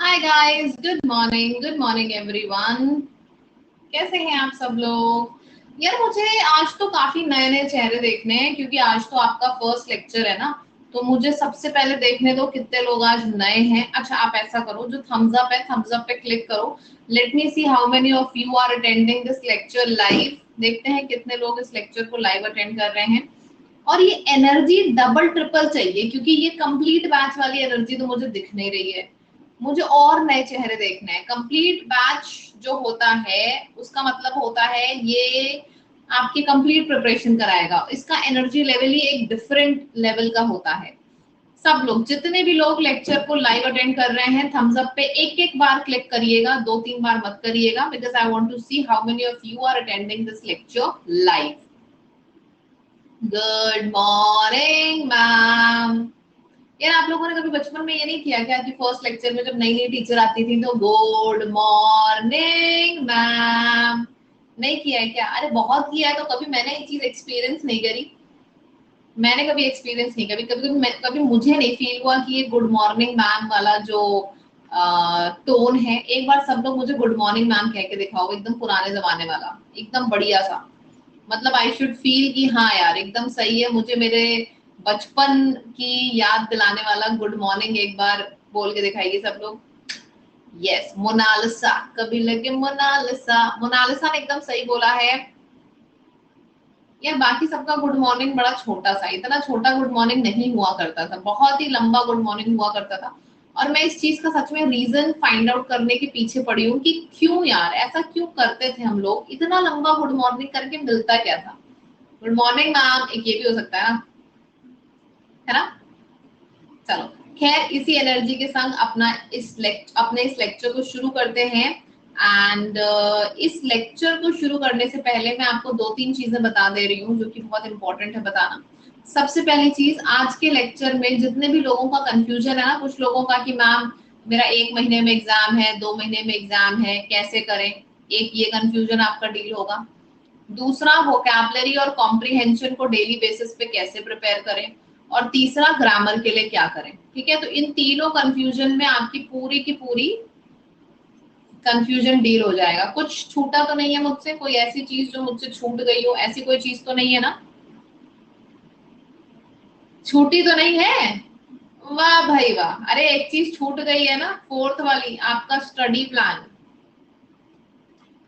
Hi guys, good morning everyone. कैसे हैं आप सब लोग। यार मुझे आज तो काफी नए नए चेहरे देखने हैं क्योंकि आज तो आपका फर्स्ट लेक्चर है ना। तो मुझे सबसे पहले देखने दो कितने लोग आज नए हैं। अच्छा आप ऐसा करो, जो थम्स अप पे क्लिक करो। Let me see how many of you are attending this lecture live. देखते हैं कितने लोग इस लेक्चर को लाइव अटेंड कर रहे हैं। और ये एनर्जी डबल ट्रिपल चाहिए क्योंकि ये कंप्लीट बैच वाली एनर्जी तो मुझे दिख नहीं रही है। मुझे और नए चेहरे देखने हैं। कंप्लीट बैच जो होता है उसका मतलब होता है ये आपकी कंप्लीट प्रिपरेशन कराएगा। इसका एनर्जी लेवल ही एक डिफरेंट लेवल का होता है। सब लोग, जितने भी लोग लेक्चर को लाइव अटेंड कर रहे हैं, थम्स अप पे एक एक बार क्लिक करिएगा, 2-3 बार मत करिएगा, because I want to see how many of you are attending this lecture live. Good morning ma'am. यार आप लोगों ने कभी बचपन में ये नहीं किया क्या कि फर्स्ट लेक्चर में जब नई नई टीचर आती थी तो गुड मॉर्निंग मैम, नहीं किया है क्या? अरे बहुत किया है। तो कभी मैंने ये चीज एक्सपीरियंस नहीं करी। मैंने कभी एक्सपीरियंस नहीं, कभी कभी कभी मुझे नहीं फील हुआ कि ये गुड मॉर्निंग मैम वाला जो टोन है। एक बार सब लोग मुझे गुड मॉर्निंग मैम कह के दिखाओ, एकदम पुराने जमाने वाला, एकदम बढ़िया सा। मतलब आई शुड फील कि हाँ यार एकदम सही है। मुझे मेरे बचपन की याद दिलाने वाला गुड मॉर्निंग एक बार बोल के दिखाइए सब लोग। यस, मोनालिसा, कभी लगे मोनालिसा। मोनालिसा ने एकदम सही बोला है। यार बाकी सबका गुड मॉर्निंग बड़ा छोटा सा, इतना छोटा गुड मॉर्निंग नहीं हुआ करता था, बहुत ही लंबा गुड मॉर्निंग हुआ करता था। और मैं इस चीज का सच में रीजन फाइंड आउट करने के पीछे पड़ी हूँ कि क्यों यार ऐसा क्यों करते थे हम लोग, इतना लंबा गुड मॉर्निंग करके मिलता क्या था। गुड मॉर्निंग मैम एक ये भी हो सकता है ना। चलो, खैर इसी एनर्जी के संग अपने इस लेक्चर को शुरू करते हैं। एंड इस लेक्चर को शुरू करने से पहले मैं आपको 2-3 चीजें बता दे रही हूँ जो कि बहुत इंपॉर्टेंट है बताना। सबसे पहली चीज, आज के लेक्चर में जितने भी लोगों का कंफ्यूजन है ना, कुछ लोगों का कि मैम मेरा 1 महीने में एग्जाम है, 2 महीने में एग्जाम है, कैसे करें, एक ये कंफ्यूजन आपका डील होगा। दूसरा, वोकैबुलरी और कॉम्प्रिहेंशन को डेली बेसिस पे कैसे प्रिपेयर करें। और तीसरा, ग्रामर के लिए क्या करें। ठीक है, तो इन तीनों कंफ्यूजन में आपकी पूरी की पूरी कंफ्यूजन डील हो जाएगा। कुछ छूटा तो नहीं है मुझसे, कोई ऐसी चीज जो मुझसे छूट गई हो, ऐसी कोई चीज तो नहीं है ना? छूटी तो नहीं है? वाह भाई वाह। अरे एक चीज छूट गई है ना, फोर्थ वाली, आपका स्टडी प्लान।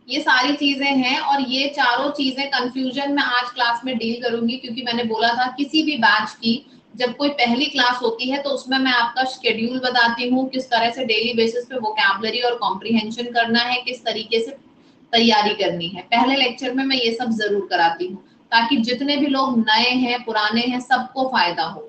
ये सारी चीजें हैं और ये चारों चीजें कंफ्यूजन में आज क्लास में डील करूंगी क्योंकि मैंने बोला था किसी भी बैच की जब कोई पहली क्लास होती है तो उसमें मैं आपका शेड्यूल बताती हूँ, किस तरह से डेली बेसिस पे वोकैबुलरी और कॉम्प्रिहेंशन करना है, किस तरीके से तैयारी करनी है। पहले लेक्चर में मैं ये सब जरूर कराती हूँ ताकि जितने भी लोग नए हैं पुराने हैं सबको फायदा हो।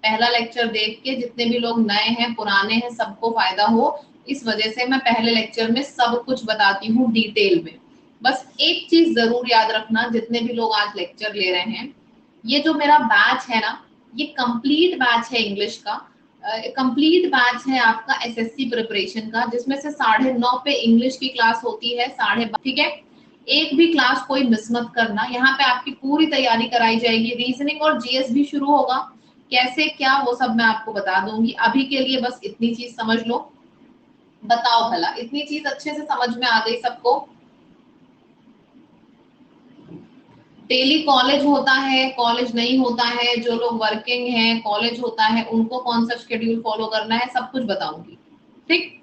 पहला लेक्चर देख के जितने भी लोग नए हैं पुराने हैं सबको फायदा हो। इस वजह से मैं पहले लेक्चर में सब कुछ बताती हूँ डिटेल में। बस एक चीज जरूर याद रखना, जितने भी लोग आज लेक्चर ले रहे हैं, ये जो मेरा बैच है ना, ये कंप्लीट बैच है इंग्लिश का। कंप्लीट बैच है आपका एसएससी प्रिपरेशन का, जिसमें से 9:30 पे इंग्लिश की क्लास होती है, 12:30। ठीक है, एक भी क्लास कोई मिस मत करना। यहाँ पे आपकी पूरी तैयारी कराई जाएगी। रीजनिंग और जीएस भी शुरू होगा, कैसे क्या वो सब मैं आपको बता दूंगी। अभी के लिए बस इतनी चीज समझ लो। बताओ भला, इतनी चीज अच्छे से समझ में आ गई सबको? डेली कॉलेज होता है, कॉलेज नहीं होता है, जो लोग वर्किंग हैं कॉलेज होता है, उनको कौन सा शेड्यूल फॉलो करना है, सब कुछ बताऊंगी। ठीक,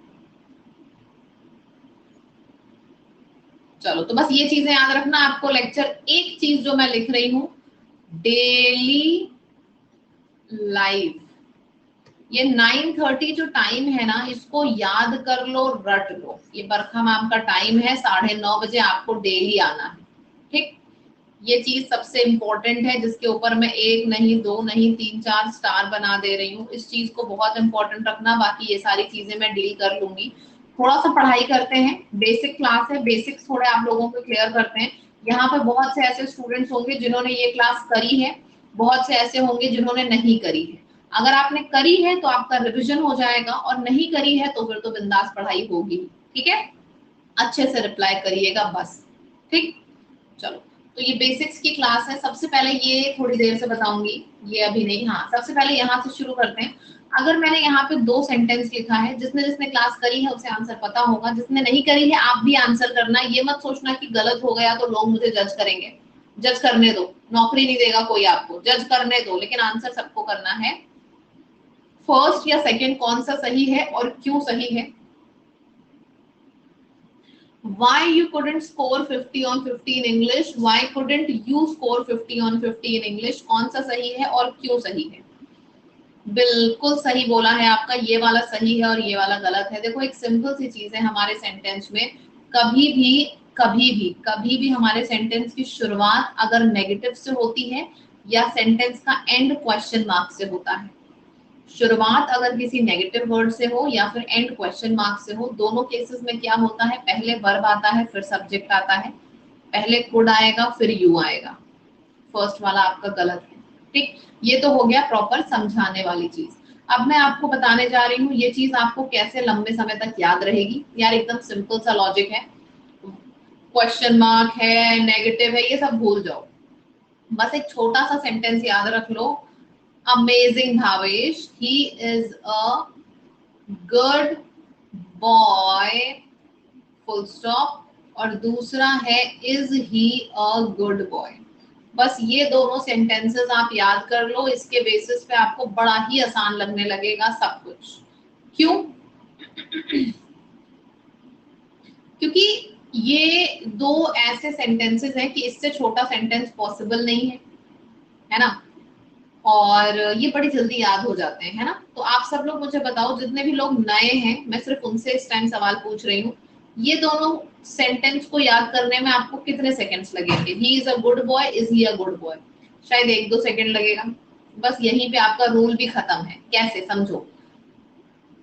चलो तो बस ये चीजें याद रखना। आपको लेक्चर, एक चीज जो मैं लिख रही हूँ, डेली लाइव, ये 9:30 जो टाइम है ना, इसको याद कर लो, रट लो। ये बरखा मैम का टाइम है, 9:30 बजे आपको डेली आना है। ठीक, ये चीज सबसे इंपॉर्टेंट है जिसके ऊपर मैं एक नहीं, दो नहीं, 3-4 स्टार बना दे रही हूँ। इस चीज को बहुत इंपॉर्टेंट रखना। बाकी ये सारी चीजें मैं डील कर लूंगी। थोड़ा सा पढ़ाई करते हैं, बेसिक क्लास है, बेसिक्स थोड़े आप लोगों को क्लियर करते हैं। यहाँ पे बहुत से ऐसे स्टूडेंट्स होंगे जिन्होंने ये क्लास करी है, बहुत से ऐसे होंगे जिन्होंने नहीं करी है। अगर आपने करी है तो आपका रिविजन हो जाएगा, और नहीं करी है तो फिर तो बिंदास पढ़ाई होगी। ठीक है, अच्छे से रिप्लाई करिएगा बस। ठीक, चलो तो ये बेसिक्स की क्लास है। सबसे पहले ये थोड़ी देर से बताऊंगी, ये अभी नहीं। हाँ, सबसे पहले यहाँ से शुरू करते हैं। अगर मैंने यहाँ पे 2 सेंटेंस लिखा है, जिसने जिसने क्लास करी है उसे आंसर पता होगा, जिसने नहीं करी है आप भी आंसर करना। ये मत सोचना कि गलत हो गया तो लोग मुझे जज करेंगे। जज करने दो, नौकरी नहीं देगा कोई आपको, जज करने दो, लेकिन आंसर सबको करना है। फर्स्ट या सेकंड कौन सा सही है और क्यों सही है? Why you couldn't score 50 on 50 in English? Why couldn't you score 50 on 50 in English? कौन सा सही है और क्यों सही है? बिल्कुल सही बोला है आपका, ये वाला सही है और ये वाला गलत है। देखो, एक सिंपल सी चीज है हमारे सेंटेंस में, कभी भी कभी भी हमारे सेंटेंस की शुरुआत अगर नेगेटिव से होती है या सेंटेंस का एंड क्वेश्चन मार्क से होता है। शुरुआत अगर किसी नेगेटिव वर्ड से हो या फिर एंड क्वेश्चन मार्क से हो, दोनों केसेस में क्या होता है, पहले वर्ब आता है फिर सब्जेक्ट आता है। पहले कुड आएगा फिर यू आएगा। फर्स्ट वाला आपका गलत है। ठीक, ये तो हो गया प्रॉपर समझाने वाली चीज। अब मैं आपको बताने जा रही हूँ ये चीज आपको कैसे लंबे समय तक याद रहेगी। यार एकदम सिंपल सा लॉजिक है, क्वेश्चन मार्क है, नेगेटिव है, ये सब भूल जाओ। बस एक छोटा सा सेंटेंस याद रख लो, amazing Bhavesh, he is a good boy, full stop. और दूसरा है, is he a good boy. बस ये दोनों सेंटेंसेस आप याद कर लो, इसके बेसिस पे आपको बड़ा ही आसान लगने लगेगा सब कुछ। क्यों? क्योंकि ये 2 ऐसे सेंटेंसेस हैं कि इससे छोटा सेंटेंस पॉसिबल नहीं है ना। और ये बड़ी जल्दी याद हो जाते हैं, है ना। तो आप सब लोग मुझे बताओ, जितने भी लोग नए हैं, मैं सिर्फ उनसे इस टाइम सवाल पूछ रही हूँ, ये दोनों सेंटेंस को याद करने में आपको कितने सेकंड्स लगेंगे? ही is a good boy, is he a good boy, शायद 1-2 सेकंड लगेगा। बस यहीं पे आपका रूल भी खत्म है। कैसे, समझो।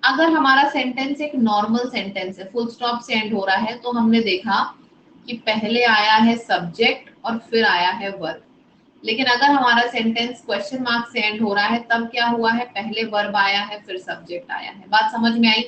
अगर हमारा सेंटेंस एक नॉर्मल सेंटेंस है, फुल स्टॉप से एंड हो रहा है, तो हमने देखा कि पहले आया है सब्जेक्ट और फिर आया है वर्ब। लेकिन अगर हमारा सेंटेंस क्वेश्चन मार्क से एंड हो रहा है, तब क्या हुआ है, पहले वर्ब आया है फिर सब्जेक्ट आया है। बात समझ में आई?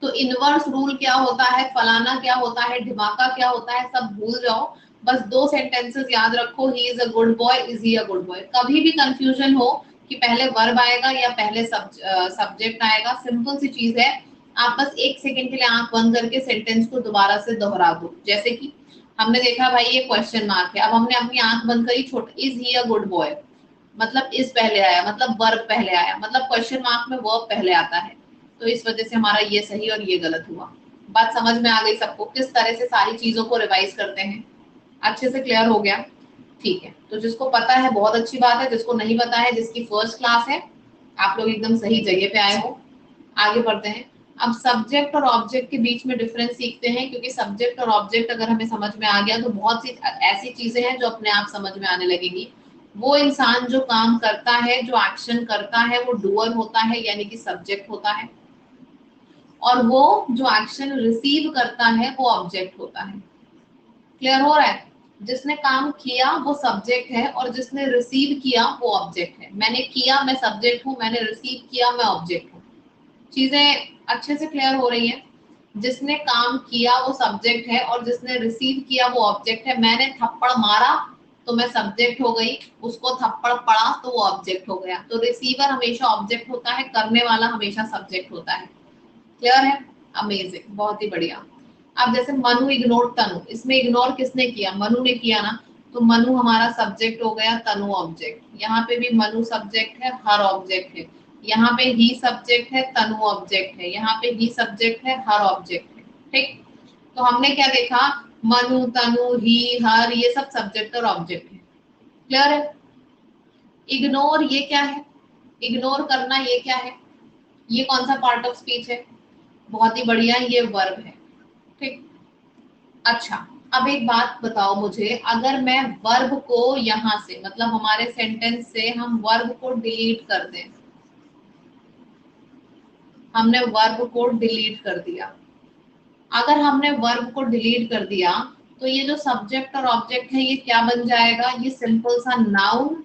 तो इनवर्स रूल क्या होता है, फलाना क्या होता है, ढिमाका क्या होता है, सब भूल जाओ। बस 2 सेंटेंसेस याद रखो, ही is a good boy, is he a good boy. कभी भी कंफ्यूजन हो कि पहले वर्ब आएगा या पहले सब्जेक्ट आएगा, सिंपल सी चीज है। आप बस 1 सेकंड के लिए आंख बंद करके सेंटेंस को दोबारा से दोहरा दो। जैसे कि हमने देखा भाई ये क्वेश्चन मार्क है, अब हमने अपनी आंख बंद करी, छोटा, is he a good boy, मतलब इज पहले आया, मतलब वर्ब पहले आया, मतलब क्वेश्चन मार्क में वर्ब पहले आता है। तो इस वजह से हमारा ये सही और ये गलत हुआ। बात समझ में आ गई सबको, किस तरह से सारी चीजों को रिवाइज करते हैं? अच्छे से क्लियर हो गया? ठीक है, तो जिसको पता है बहुत अच्छी बात है, जिसको नहीं पता है, जिसकी फर्स्ट क्लास है, आप लोग एकदम सही जगह पे आए हो। आगे बढ़ते हैं। अब सब्जेक्ट और ऑब्जेक्ट के बीच में डिफरेंस सीखते हैं, क्योंकि सब्जेक्ट और ऑब्जेक्ट अगर हमें समझ में आ गया तो बहुत सी ऐसी चीजें हैं जो अपने आप समझ में आने लगेंगी। वो इंसान जो काम करता है, जो एक्शन करता है, वो डूअर होता है, यानी कि सब्जेक्ट होता है। और वो जो एक्शन रिसीव करता है वो ऑब्जेक्ट होता है। क्लियर हो रहा है? जिसने काम किया वो सब्जेक्ट है और जिसने रिसीव किया वो ऑब्जेक्ट है। मैंने किया, मैं सब्जेक्ट हूँ, मैंने रिसीव किया, मैं ऑब्जेक्ट हूँ। चीजें अच्छे से क्लियर हो रही हैं? जिसने काम किया वो सब्जेक्ट है और जिसने रिसीव किया वो ऑब्जेक्ट है। मैंने थप्पड़ मारा तो मैं सब्जेक्ट हो गई, उसको थप्पड़ पड़ा तो वो ऑब्जेक्ट हो गया। तो रिसीवर हमेशा ऑब्जेक्ट होता है, करने वाला हमेशा सब्जेक्ट होता है। क्लियर है? अमेजिंग, बहुत ही बढ़िया। अब जैसे मनु इग्नोर तनु, इसमें इग्नोर किसने किया? मनु ने किया ना। तो मनु हमारा सब्जेक्ट हो गया, तनु ऑब्जेक्ट। यहाँ पे भी मनु सब्जेक्ट है, हर ऑब्जेक्ट है। यहाँ पे ही सब्जेक्ट है, तनु ऑब्जेक्ट है। यहाँ पे ही सब्जेक्ट है, हर ऑब्जेक्ट है। ठीक, तो हमने क्या देखा, मनु, तनु, ही, हर, ये सब सब्जेक्ट और ऑब्जेक्ट है। क्लियर है? इग्नोर ये क्या है? इग्नोर करना ये क्या है? ये कौन सा पार्ट ऑफ स्पीच है? बहुत ही बढ़िया, ये वर्ब है। ठीक, अच्छा। अब एक बात बताओ मुझे, अगर मैं वर्ब को यहां से, मतलब हमारे सेंटेंस से हम वर्ब को डिलीट कर दें, हमने वर्ब को डिलीट कर दिया। अगर हमने वर्ब को डिलीट कर दिया तो ये जो सब्जेक्ट और ऑब्जेक्ट है ये क्या बन जाएगा? ये सिंपल सा नाउन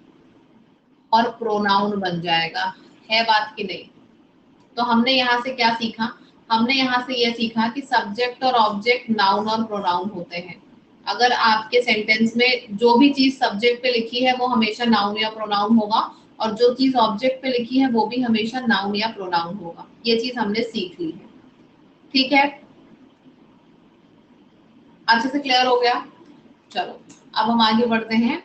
और प्रोनाउन बन जाएगा। है बात की नहीं? तो हमने यहाँ से क्या सीखा? हमने यहाँ से ये सीखा कि सब्जेक्ट और ऑब्जेक्ट नाउन और प्रोनाउन होते हैं। अगर आपके सेंटेंस में जो भी चीज सब्जेक्ट पे लिखी है वो हमेशा नाउन या प्रोनाउन होगा, और जो चीज ऑब्जेक्ट पे लिखी है वो भी हमेशा नाउन या प्रोनाउन होगा। ये चीज हमने सीख ली है, ठीक है, अच्छे से क्लियर हो गया। चलो अब हम आगे बढ़ते हैं।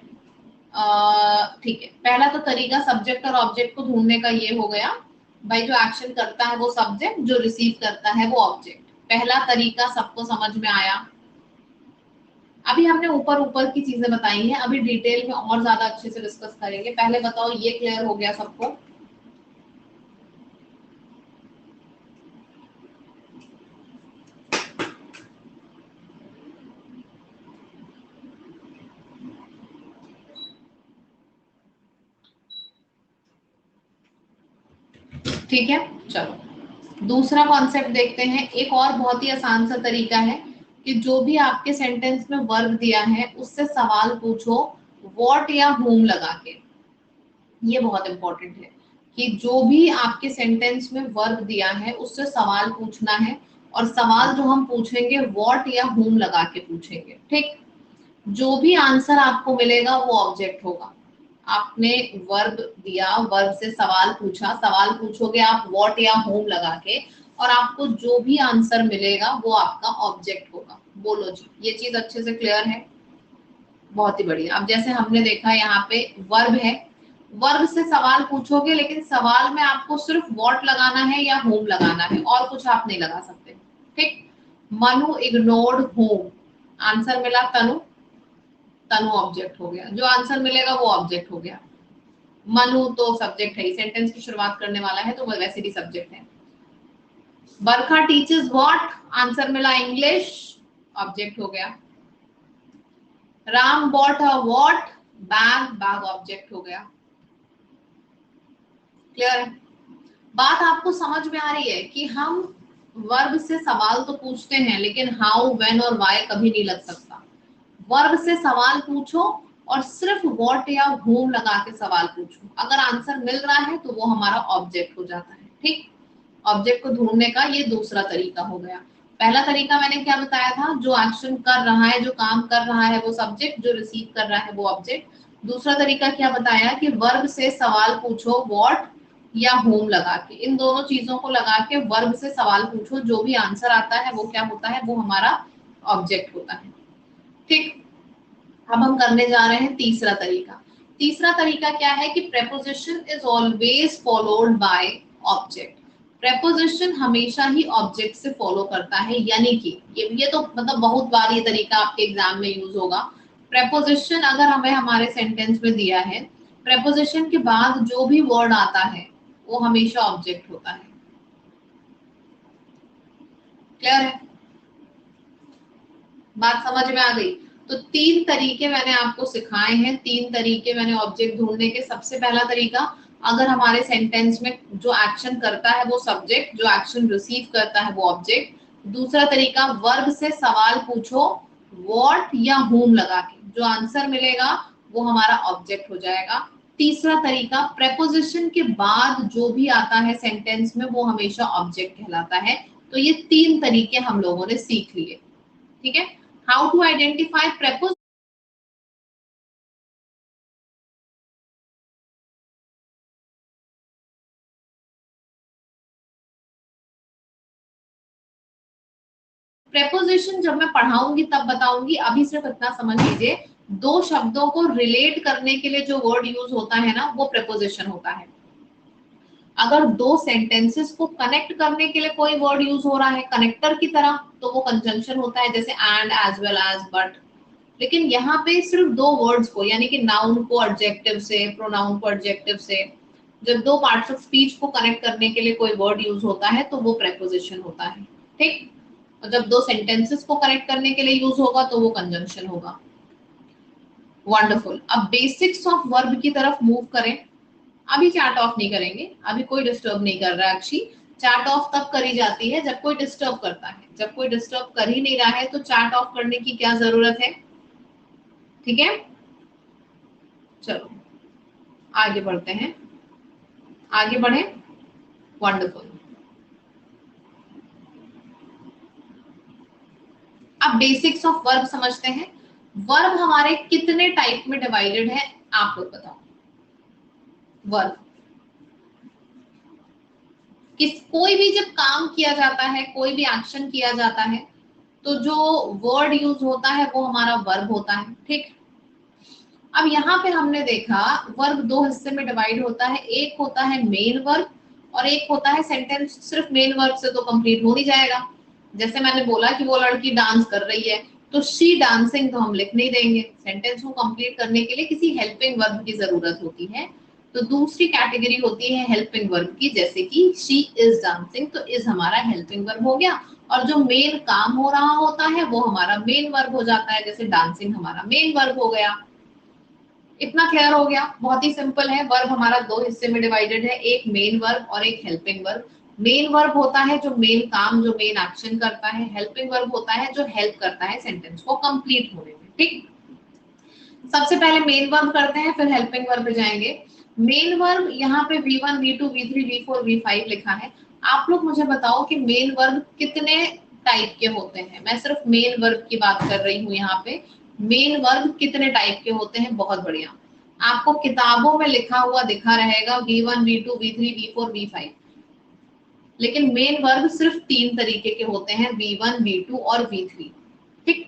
ठीक है, पहला तो तरीका सब्जेक्ट और ऑब्जेक्ट को ढूंढने का ये हो गया भाई, जो एक्शन करता है वो सब्जेक्ट, जो रिसीव करता है वो ऑब्जेक्ट। पहला तरीका सबको समझ में आया। अभी हमने ऊपर ऊपर की चीजें बताई हैं, अभी डिटेल में और ज्यादा अच्छे से डिस्कस करेंगे। पहले बताओ ये क्लियर हो गया सबको? ठीक है, चलो दूसरा कॉन्सेप्ट देखते हैं। एक और बहुत ही आसान सा तरीका है कि जो भी आपके सेंटेंस में वर्ब दिया है उससे सवाल पूछो व्हाट या whom लगा के। ये बहुत इंपॉर्टेंट है कि जो भी आपके सेंटेंस में वर्ब दिया है उससे सवाल पूछना है, और सवाल जो हम पूछेंगे व्हाट या whom लगा के पूछेंगे। ठीक, जो भी आंसर आपको मिलेगा वो ऑब्जेक्ट होगा। आपने वर्ब दिया, वर्ब से सवाल पूछा, सवाल पूछोगे आप व्हाट या whom लगा के, और आपको जो भी आंसर मिलेगा वो आपका ऑब्जेक्ट होगा। बोलो जी, ये चीज अच्छे से क्लियर है? बहुत ही बढ़िया। अब जैसे हमने देखा यहाँ पे वर्ब है, वर्ब से सवाल पूछोगे लेकिन सवाल में आपको सिर्फ व्हाट लगाना है या whom लगाना है, और कुछ आप नहीं लगा सकते। ठीक, मनु इग्नोर्ड whom, आंसर मिला तनु, तनु ऑब्जेक्ट हो गया, जो आंसर मिलेगा वो ऑब्जेक्ट हो गया। मनु तो सब्जेक्ट है, सेंटेंस की शुरुआत करने वाला है तो वो वैसे भी सब्जेक्ट है। बरखा टीचर्स व्हाट, आंसर मिला इंग्लिश, ऑब्जेक्ट हो गया। Ram bought a what, bag, bag object हो गया। क्लियर है? बात आपको समझ में आ रही है कि हम वर्ब से सवाल तो पूछते हैं लेकिन हाउ, व्हेन और व्हाई कभी नहीं लग सकता। वर्ब से सवाल पूछो और सिर्फ व्हाट या whom लगा के सवाल पूछो, अगर आंसर मिल रहा है तो वो हमारा ऑब्जेक्ट हो जाता है। ठीक, ऑब्जेक्ट को ढूंढने का ये दूसरा तरीका हो गया। पहला तरीका मैंने क्या बताया था, जो एक्शन कर रहा है, जो काम कर रहा है वो सब्जेक्ट, जो रिसीव कर रहा है वो ऑब्जेक्ट। दूसरा तरीका क्या बताया कि वर्ब से सवाल पूछो व्हाट या whom लगा के, इन दोनों चीजों को लगा के वर्ब से सवाल पूछो, जो भी आंसर आता है वो क्या होता है, वो हमारा ऑब्जेक्ट होता है। ठीक, अब हम करने जा रहे हैं तीसरा तरीका। तीसरा तरीका क्या है कि preposition is always followed by object. Preposition हमेशा ही ऑब्जेक्ट से फॉलो करता है, यानी कि ये तो मतलब बहुत बार ये तरीका आपके एग्जाम में यूज होगा। प्रेपोजिशन अगर हमें हमारे सेंटेंस में दिया है, प्रेपोजिशन के बाद जो भी वर्ड आता है वो हमेशा ऑब्जेक्ट होता है। क्लियर है? बात समझ में आ गई? तो तीन तरीके मैंने आपको सिखाए हैं, तीन तरीके मैंने ऑब्जेक्ट ढूंढने के। सबसे पहला तरीका, अगर हमारे सेंटेंस में जो एक्शन करता है वो सब्जेक्ट, जो एक्शन रिसीव करता है वो ऑब्जेक्ट। दूसरा तरीका, वर्ब से सवाल पूछो व्हाट या whom लगा के, जो आंसर मिलेगा वो हमारा ऑब्जेक्ट हो जाएगा। तीसरा तरीका, प्रेपोजिशन के बाद जो भी आता है सेंटेंस में वो हमेशा ऑब्जेक्ट कहलाता है। तो ये तीन तरीके हम लोगों ने सीख लिए। ठीक है, how to identify preposition. Preposition जब मैं पढ़ाऊंगी तब बताऊंगी, अभी सिर्फ इतना समझ लीजिए, दो शब्दों को रिलेट करने के लिए जो वर्ड यूज होता है ना वो प्रेपोजिशन होता है। अगर दो सेंटेंसेस को कनेक्ट करने के लिए कोई वर्ड यूज हो रहा है कनेक्टर की तरह, तो वो कंजंक्शन होता है, जैसे and, as well as, but. लेकिन यहाँ पे सिर्फ दो वर्ड्स को, यानी कि नाउन को एडजेक्टिव से, प्रोनाउन को एडजेक्टिव से, जब दो पार्ट्स ऑफ स्पीच को कनेक्ट करने के लिए कोई वर्ड यूज होता है तो वो प्रेपोजिशन होता है। ठीक, और जब दो सेंटेंसेस को कनेक्ट करने के लिए यूज होगा तो वो कंजंक्शन होगा। वंडरफुल। अब बेसिक्स ऑफ वर्ब की तरफ मूव करें। अभी चार्ट ऑफ नहीं करेंगे, अभी कोई डिस्टर्ब नहीं कर रहा है। अच्छी, चार्ट ऑफ तब करी जाती है जब कोई डिस्टर्ब करता है। जब कोई डिस्टर्ब कर ही नहीं रहा है तो चार्ट ऑफ करने की क्या जरूरत है? ठीक है, चलो आगे बढ़ते हैं, आगे बढ़े। वंडरफुल। अब बेसिक्स ऑफ वर्ब समझते हैं। वर्ब हमारे कितने टाइप में डिवाइडेड है, आप लोग बताओ। वर्ब कोई भी जब काम किया जाता है, कोई भी एक्शन किया जाता है, तो जो वर्ड यूज होता है वो हमारा वर्ब होता है। ठीक, अब यहाँ पे हमने देखा वर्ब दो हिस्से में डिवाइड होता है, एक होता है मेन वर्ब और एक होता है सेंटेंस। सिर्फ मेन वर्ब से तो कंप्लीट हो नहीं जाएगा। जैसे मैंने बोला कि वो लड़की डांस कर रही है, तो शी डांसिंग तो हम लिख नहीं देंगे। सेंटेंस को कंप्लीट करने के लिए किसी हेल्पिंग वर्ब की जरूरत होती है। तो दूसरी कैटेगरी होती है हेल्पिंग वर्ब की, जैसे कि शी इज डांसिंग, तो इज हमारा हेल्पिंग वर्ब हो गया। और जो मेन काम हो रहा होता है वो हमारा मेन वर्ब हो जाता है, जैसे डांसिंग हमारा मेन वर्ब हो गया। इतना क्लियर हो गया? बहुत ही सिंपल है। वर्ब हमारा दो हिस्से में डिवाइडेड है, एक मेन वर्ब और एक हेल्पिंग वर्ब। मेन वर्ब होता है जो मेन काम, जो मेन एक्शन करता है। हेल्पिंग वर्ब होता है जो हेल्प करता है सेंटेंस को कंप्लीट होने में। ठीक, सबसे पहले मेन वर्ब करते हैं, फिर हेल्पिंग वर्ब पे जाएंगे। मेन वर्ब यहाँ पे V1, V2, V3, V4, V5 लिखा है। आप लोग मुझे बताओ कि मेन वर्ब कितने टाइप के होते हैं। मैं सिर्फ मेन वर्ब की बात कर रही हूँ यहाँ पे। मेन वर्ब कितने टाइप के होते हैं? बहुत बढ़िया, आपको किताबों में लिखा हुआ दिखा रहेगा V1, V2, V3, V4, V5। लेकिन मेन वर्ब सिर्फ तीन तरीके के होते हैं, V1, V2 और V3। ठीक,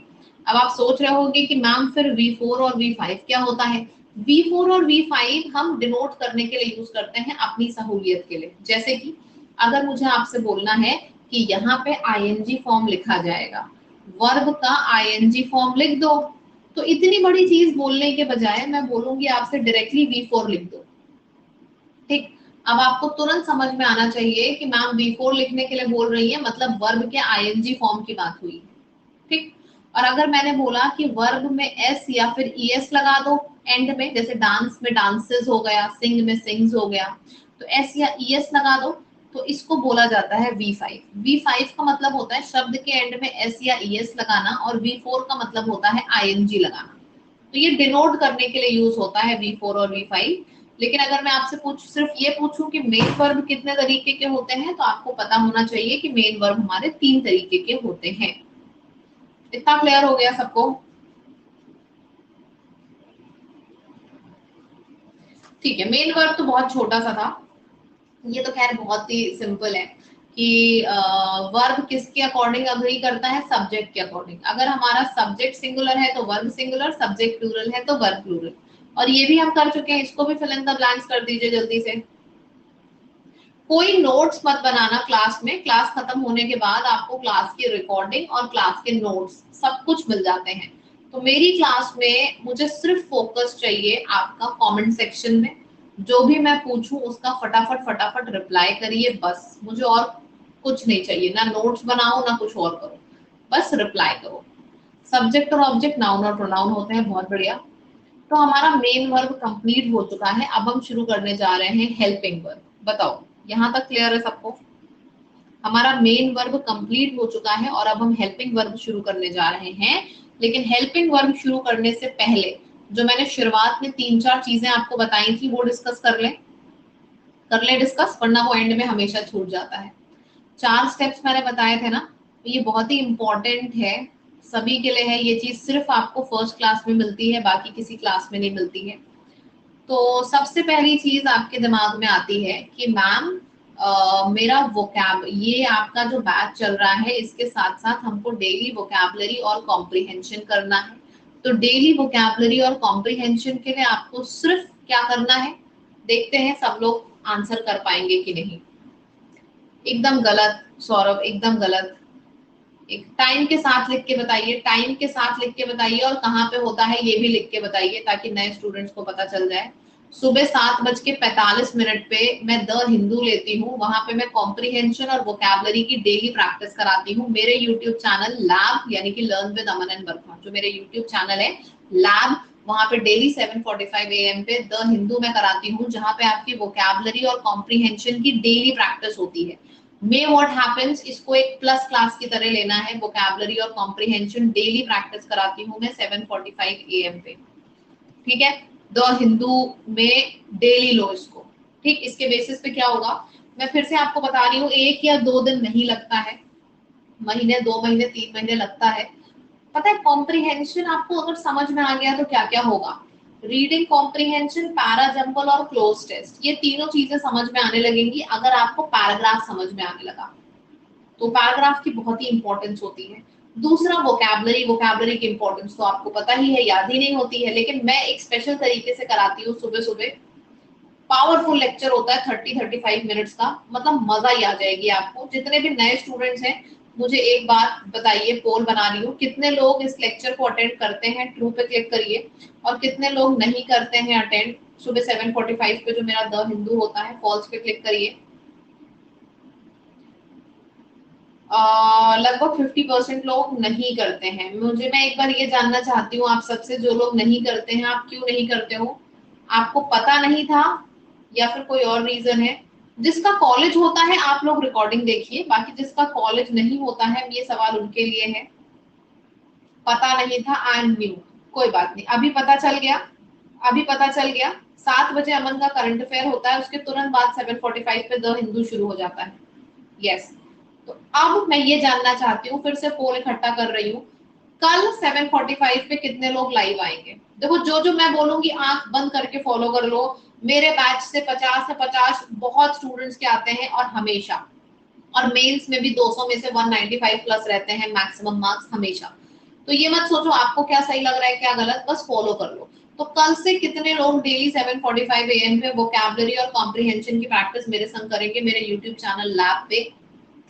अब आप सोच रहे होंगे कि मैम फिर V4 और V5 क्या होता है? V4 और V5 हम डिनोट करने के लिए यूज करते हैं अपनी सहूलियत के लिए। जैसे कि अगर मुझे आपसे बोलना है कि यहाँ पे ING फॉर्म लिखा जाएगा, वर्ब का ING फॉर्म लिख दो, तो इतनी बड़ी चीज बोलने के बजाय मैं बोलूंगी आपसे डायरेक्टली V4 लिख दो। ठीक, अब आपको तुरंत समझ में आना चाहिए कि मैम V4 लिखने के लिए बोल रही है, मतलब वर्ब के ING फॉर्म की बात हुई है। ठीक, और अगर मैंने बोला कि वर्ब में एस या फिर ES लगा दो एंड में, जैसे डांस में डांसेस हो गया, सिंग में सिंग्स हो गया, तो एस या ES लगा दो, तो इसको बोला जाता है V5। V5 का मतलब होता है शब्द के एंड में एस या ES लगाना, और V4 का मतलब होता है ING लगाना। तो ये डिनोट करने के लिए यूज होता है V4 और V5। लेकिन अगर मैं आपसे सिर्फ ये पूछूं कि मेन वर्ब कितने तरीके के होते हैं, तो आपको पता होना चाहिए कि मेन वर्ब हमारे तीन तरीके के होते हैं। इतना क्लियर हो गया सबको? ठीक है, मेन वर्ब तो बहुत छोटा सा था, ये तो खैर बहुत ही सिंपल है कि वर्ब किसके अकॉर्डिंग अग्री करता है? सब्जेक्ट के अकॉर्डिंग। अगर हमारा सब्जेक्ट सिंगुलर है तो वर्ब सिंगुलर, सब्जेक्ट प्लूरल है तो वर्ब प्लूरल। और ये भी हम कर चुके हैं, इसको भी फिल इन द ब्लैंक्स कर दीजिए जल्दी से। कोई नोट्स मत बनाना क्लास में, क्लास खत्म होने के बाद आपको क्लास की रिकॉर्डिंग और क्लास के नोट्स सब कुछ मिल जाते हैं। तो मेरी क्लास में मुझे सिर्फ फोकस चाहिए आपका कमेंट सेक्शन में, जो भी मैं पूछूं उसका फटाफट फटाफट रिप्लाई करिए, बस मुझे और कुछ नहीं चाहिए। ना नोट्स बनाओ ना कुछ और करो, बस रिप्लाई करो। सब्जेक्ट और ऑब्जेक्ट नाउन और प्रोनाउन होते हैं। बहुत बढ़िया, तो हमारा मेन वर्ब कंप्लीट हो चुका है। अब हम शुरू करने जा रहे हैं हेल्पिंग वर्ब। बताओ, यहाँ तक क्लियर है सबको? हमारा मेन वर्ब कंप्लीट हो चुका है और अब हम हेल्पिंग वर्ब शुरू करने जा रहे हैं। लेकिन हेल्पिंग वर्ब शुरू करने से पहले जो मैंने शुरुआत में तीन चार चीजें आपको बताई थी वो डिस्कस कर ले डिस्कस, वरना वो एंड में हमेशा छूट जाता है। चार स्टेप्स मैंने बताए थे ना, तो ये बहुत ही इंपॉर्टेंट है, सभी के लिए है ये चीज। सिर्फ आपको फर्स्ट क्लास में मिलती है, बाकी किसी क्लास में नहीं मिलती है। तो सबसे पहली चीज आपके दिमाग में आती है कि मैम मेरा वोकैब, ये आपका जो बैच चल रहा है इसके साथ साथ हमको डेली वोकैबलरी और कॉम्प्रिहेंशन करना है। तो डेली वोकैबलरी और कॉम्प्रिहेंशन के लिए आपको सिर्फ क्या करना है, देखते हैं सब लोग आंसर कर पाएंगे कि नहीं। एकदम गलत सौरभ, एकदम गलत। एक टाइम के साथ लिख के बताइए, टाइम के साथ लिख के बताइए, और कहाँ पे होता है ये भी लिख के बताइए ताकि नए स्टूडेंट्स को पता चल जाए। सुबह 7:45 पे मैं द हिंदू लेती हूँ, वहां पे मैं कॉम्प्रिहेंशन और वोकैबलरी की डेली प्रैक्टिस कराती हूँ। मेरे यूट्यूब चैनल लैब यानी कि learn with Aman and Verma, जो मेरे यूट्यूब चैनल है लैब, वहां पे डेली 7:45 AM पे द हिंदू में कराती हूँ, जहाँ पे आपकी वोकैबलरी और कॉम्प्रिहेंशन की डेली प्रैक्टिस होती है। मे व्हाट हैपेंस, इसको एक प्लस क्लास की तरह लेना है। वोकैबलरी और कॉम्प्रिहेंशन डेली प्रैक्टिस कराती हूँ मैं 7:45 AM पे। ठीक है, द हिंदू में डेली लो इसको। ठीक, इसके बेसिस पे क्या होगा, मैं फिर से आपको बता रही हूँ, 1 या 2 दिन नहीं लगता है, महीने 2 महीने 3 महीने लगता है, पता है कॉम्प्रिहेंशन आपको अगर समझ में आ गया तो क्या क्या होगा, रीडिंग कॉम्प्रिहेंशन, पैराजम्बल और क्लोज टेस्ट, ये तीनों चीजें समझ में आने लगेंगी अगर आपको पैराग्राफ समझ में आने लगा। तो पैराग्राफ की बहुत ही इंपॉर्टेंस होती है। दूसरा वोकैबलरी, वोकैबलरी की इंपॉर्टेंस तो आपको पता ही है, याद ही नहीं होती है, लेकिन मैं एक स्पेशल तरीके से कराती हूँ सुबह सुबह। पावरफुल लेक्चर होता है 30-35 मिनट्स का, मतलब मजा ही आ जाएगी आपको। जितने भी नए स्टूडेंट्स हैं मुझे एक बात बताइए, पोल बना रही हूँ, कितने लोग इस लेक्चर को अटेंड करते हैं, ट्रू पे क्लिक करिए, और कितने लोग नहीं करते हैं अटेंड। सुबह 7:45 पे जो मेरा द हिंदू होता है, फॉल्स पे क्लिक करिए। लगभग 50% लोग नहीं करते हैं। मैं एक बार ये जानना चाहती हूँ आप सबसे, जो लोग नहीं करते हैं, आप क्यों नहीं करते हो? आपको पता नहीं था या फिर कोई और रीजन है? जिसका कॉलेज होता है आप लोग रिकॉर्डिंग देखिए, बाकी जिसका कॉलेज नहीं होता है ये सवाल उनके लिए है। पता नहीं था, आई एम न्यू, कोई बात नहीं, अभी पता चल गया, अभी पता चल गया। 7 बजे अमन का करंट अफेयर होता है, उसके तुरंत बाद 7:45 पे द हिंदू शुरू हो जाता है। यस, तो अब मैं ये जानना चाहती हूँ, फिर से पोल इकट्ठा कर रही हूँ, कल 7:45 पे कितने लोग लाइव आएंगे? देखो जो जो मैं बोलूंगी आंख बंद करके फॉलो कर लो। मेरे बैच से 50 से 50 बहुत स्टूडेंट्स के आते हैं, और हमेशा, और मेंस में भी 200 में से 195 प्लस रहते हैं मैक्सिमम मार्क्स हमेशा। तो ये मत सोचो आपको क्या सही लग रहा है क्या गलत, बस फॉलो कर लो। तो कल से कितने लोग डेली 7:45 AM पे वोकैबुलरी और कॉम्प्रिहेंशन की प्रैक्टिस मेरे संग करेंगे? मेरे यूट्यूब चैनल लैब पे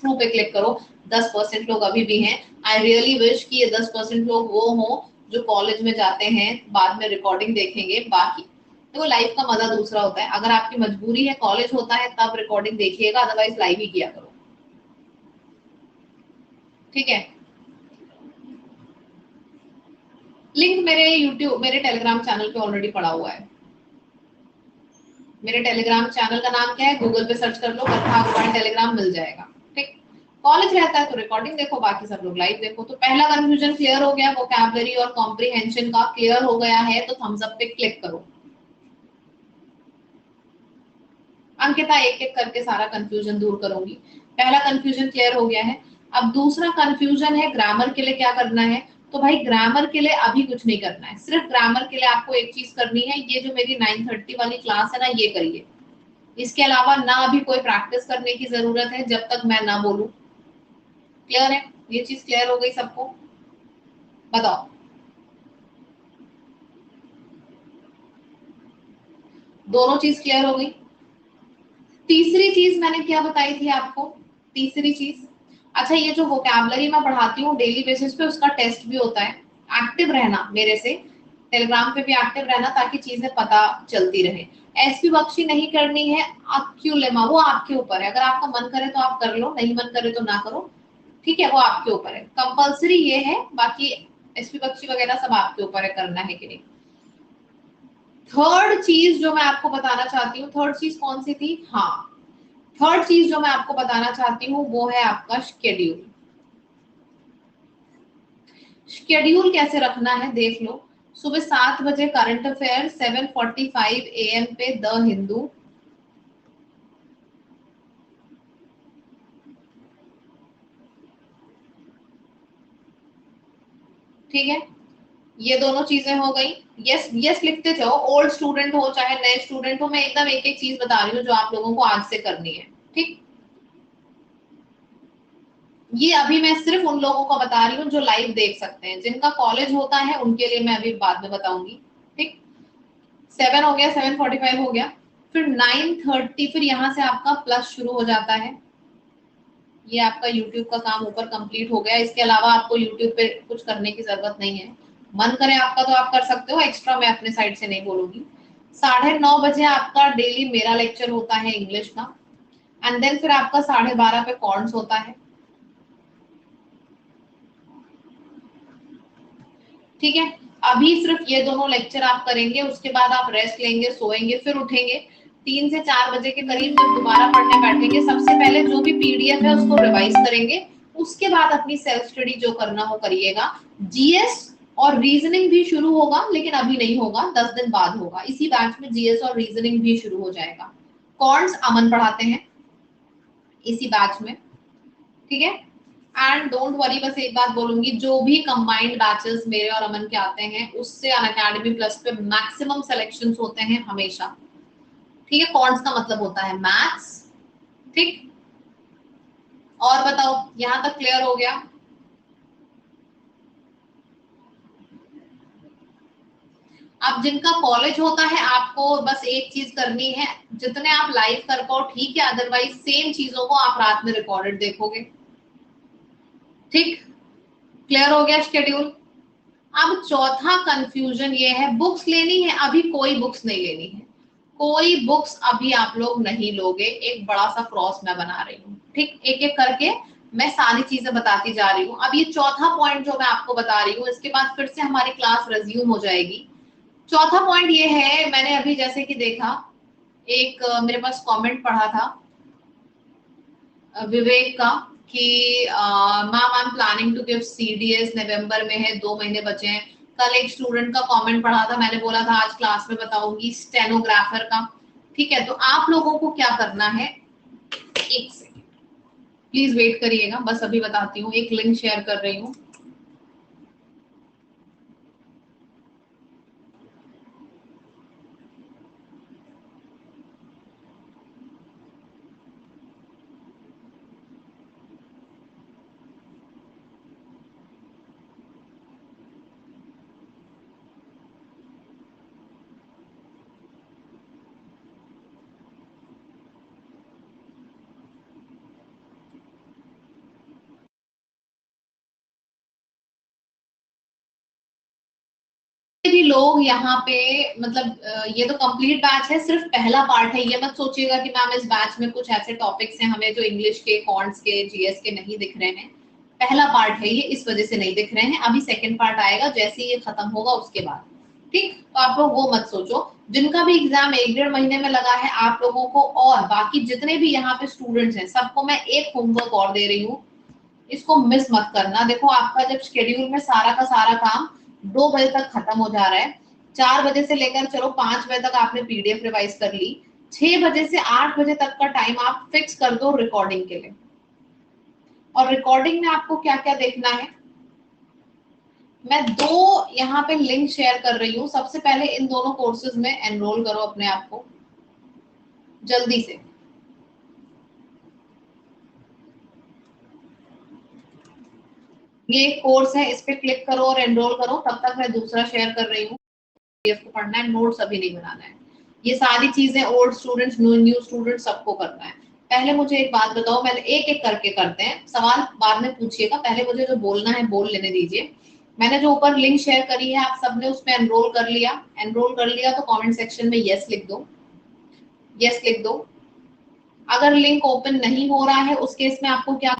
थ्रू पे क्लिक करो। 10% लोग अभी भी हैं। आई रियली विश कि ये 10% लोग वो हो जो कॉलेज में जाते हैं, बाद में रिकॉर्डिंग देखेंगे। बाकी देखो लाइव का मजा दूसरा होता है, अगर आपकी मजबूरी है, कॉलेज होता है तब रिकॉर्डिंग देखिएगा, अदरवाइज लाइव ही किया करो, ठीक है? लिंक मेरे यूट्यूब, मेरे टेलीग्राम चैनल पे ऑलरेडी पड़ा हुआ है। मेरे टेलीग्राम चैनल का नाम क्या है, गूगल पे सर्च कर लो, कथा अग्रवाल टेलीग्राम, मिल जाएगा। ठीक, कॉलेज रहता है तो रिकॉर्डिंग देखो, बाकी सब लोग लाइव देखो। तो पहला कंफ्यूजन क्लियर हो गया, वोकैबुलरी और कॉम्प्रिहेंशन का क्लियर हो गया है, तो थम्स अप पे क्लिक करो। अंकिता एक एक करके सारा कंफ्यूजन दूर करूंगी। पहला कंफ्यूजन क्लियर हो गया है। अब दूसरा कंफ्यूजन है ग्रामर के लिए क्या करना है। तो भाई ग्रामर के लिए अभी कुछ नहीं करना है, सिर्फ ग्रामर के लिए आपको एक चीज करनी है, ये जो मेरी 9:30 वाली क्लास है ना, ये करिए। इसके अलावा ना अभी कोई प्रैक्टिस करने की जरूरत है जब तक मैं ना बोलूं। क्लियर है? ये चीज क्लियर हो गई सबको? बताओ। दोनों चीज क्लियर हो गई। तीसरी चीज मैंने क्या बताई थी आपको? तीसरी चीज, अच्छा ये जो वोकैबुलरी मैं पढ़ाती हूँ डेली बेसिस पे, उसका टेस्ट भी होता है। एक्टिव रहना मेरे से, टेलीग्राम पे भी एक्टिव रहना, ताकि चीजें पता चलती रहे। एसपी बख्शी नहीं करनी है, अक्यूलेमा वो आपके ऊपर है, अगर आपका मन करे तो आप कर लो, नहीं मन करे तो ना करो, ठीक है? वो आपके ऊपर है, कंपलसरी ये है, बाकी एसपी बख्शी वगैरह सब आपके ऊपर है करना है कि नहीं। थर्ड चीज जो मैं आपको बताना चाहती हूँ, थर्ड चीज कौन सी थी? हाँ, थर्ड चीज जो मैं आपको बताना चाहती हूँ वो है आपका शेड्यूल। शेड्यूल कैसे रखना है देख लो। सुबह 7 बजे करंट अफेयर, 7:45 AM पे द हिंदू, ठीक है? ये दोनों चीजें हो गई। यस यस लिखते जाओ, ओल्ड स्टूडेंट हो चाहे नए स्टूडेंट हो, मैं एकदम एक एक चीज बता रही हूँ जो आप लोगों को आज से करनी है, ठीक? ये अभी मैं सिर्फ उन लोगों को बता रही हूँ जो लाइव देख सकते हैं, जिनका कॉलेज होता है उनके लिए मैं अभी बाद में बताऊंगी, ठीक? 7 हो गया, 7:45 हो गया, फिर 9:30, फिर यहाँ से आपका प्लस शुरू हो जाता है। ये आपका YouTube का काम ऊपर कंप्लीट हो गया। इसके अलावा आपको YouTube पे कुछ करने की जरूरत नहीं है, मन करे आपका तो आप कर सकते हो, एक्स्ट्रा मैं अपने साइड से नहीं बोलूंगी। 9:30 बजे आपका डेली मेरा लेक्चर होता है इंग्लिश का, एंड देन फिर आपका 12:30 पे कॉर्ड्स होता है, ठीक है? अभी सिर्फ ये दोनों लेक्चर आप करेंगे, उसके बाद आप रेस्ट लेंगे, सोएंगे, फिर उठेंगे 3 से 4 बजे के करीब, जब दोबारा पढ़ने बैठेंगे, सबसे पहले जो भी पीडीएफ है उसको रिवाइज करेंगे, उसके बाद अपनी सेल्फ स्टडी जो करना हो करिएगा। जीएस और रीजनिंग भी शुरू होगा, लेकिन अभी नहीं होगा, 10 दिन बाद होगा। इसी बैच में जीएस और रीजनिंग भी शुरू हो जाएगा। कॉर्ड्स अमन पढ़ाते हैं इसी बैच में, ठीक है? एंड डोंट वरी, बस एक बात बोलूंगी, जो भी कंबाइंड बैचेस मेरे और अमन के आते हैं उससे अनअकैडमी प्लस पे मैक्सिमम सिलेक्शंस होते हैं हमेशा। ठीक है, कॉन्ट्स का मतलब होता है मैथ्स। ठीक, और बताओ, यहां तक क्लियर हो गया? अब जिनका कॉलेज होता है आपको बस एक चीज करनी है, जितने आप लाइव कर पाओ ठीक है, अदरवाइज सेम चीजों को आप रात में रिकॉर्डेड देखोगे। ठीक, क्लियर हो गया शेड्यूल? अब चौथा कंफ्यूजन ये है, बुक्स लेनी है? अभी कोई बुक्स नहीं लेनी है, कोई बुक्स अभी आप लोग नहीं लोगे। एक बड़ा सा क्रॉस मैं बना रही हूँ। ठीक, एक एक करके मैं सारी चीजें बताती जा रही हूँ। अब ये चौथा पॉइंट जो मैं आपको बता रही हूँ, इसके बाद फिर से हमारी क्लास रिज्यूम हो जाएगी। चौथा पॉइंट ये है, मैंने अभी जैसे कि देखा, एक मेरे पास कमेंट पढ़ा था विवेक का कि ma'am I am planning to give CDS, नवंबर में है, 2 महीने बचे हैं। कल एक स्टूडेंट का कमेंट पढ़ा था, मैंने बोला था आज क्लास में बताऊंगी स्टेनोग्राफर का। ठीक है, तो आप लोगों को क्या करना है, एक सेकंड प्लीज वेट करिएगा, बस अभी बताती हूँ, एक लिंक शेयर कर रही हूँ। भी लोग यहाँ पे, मतलब ये तो कंप्लीट बैच है, सिर्फ पहला पार्ट है। ये मत सोचिएगा कि मैम इस बैच में कुछ ऐसे टॉपिक्स हैं हमें जो इंग्लिश के, कॉन्ट्स के, जीएस के नहीं दिख रहे हैं। पहला पार्ट है ये, इस वजह से नहीं दिख रहे हैं। अभी सेकंड पार्ट आएगा जैसे ही ये खत्म होगा उसके बाद। ठीक, तो आप लोग वो मत सोचो। जिनका भी एग्जाम 1-1.5 महीने में लगा है आप लोगों को, और बाकी जितने भी यहाँ पे स्टूडेंट्स हैं, सबको मैं एक होमवर्क और दे रही हूँ, इसको मिस मत करना। देखो, आपका जब शेड्यूल में सारा का सारा काम 2 बजे तक खत्म हो जा रहा है, 4 बजे से लेकर चलो 5 बजे तक आपने पीडीएफ रिवाइज कर ली, 6 बजे से 8 बजे तक का टाइम आप फिक्स कर दो रिकॉर्डिंग के लिए। और रिकॉर्डिंग में आपको क्या क्या देखना है, मैं 2 यहाँ पे लिंक शेयर कर रही हूँ। सबसे पहले इन दोनों कोर्सेज में एनरोल करो अपने आप को जल्दी से। ये एक कोर्स है, इस पे क्लिक करो और एनरोल करो। तब तक मैं दूसरा शेयर कर रही हूँ, पीडीएफ को पढ़ना है, नोट्स अभी नहीं बनाना है। ये सारी चीजें ओल्ड स्टूडेंट्स, न्यू स्टूडेंट सबको करना है। पहले मुझे एक बात बताओ, मैंने एक एक करके करते हैं, सवाल बाद में पूछिएगा, पहले मुझे जो बोलना है बोल लेने दीजिए। मैंने जो ऊपर लिंक शेयर करी है, आप सबने उसमें एनरोल कर लिया? एनरोल कर लिया तो कमेंट सेक्शन में यस लिख दो, यस लिख दो। अगर लिंक ओपन नहीं हो रहा है उस केस में आपको क्या,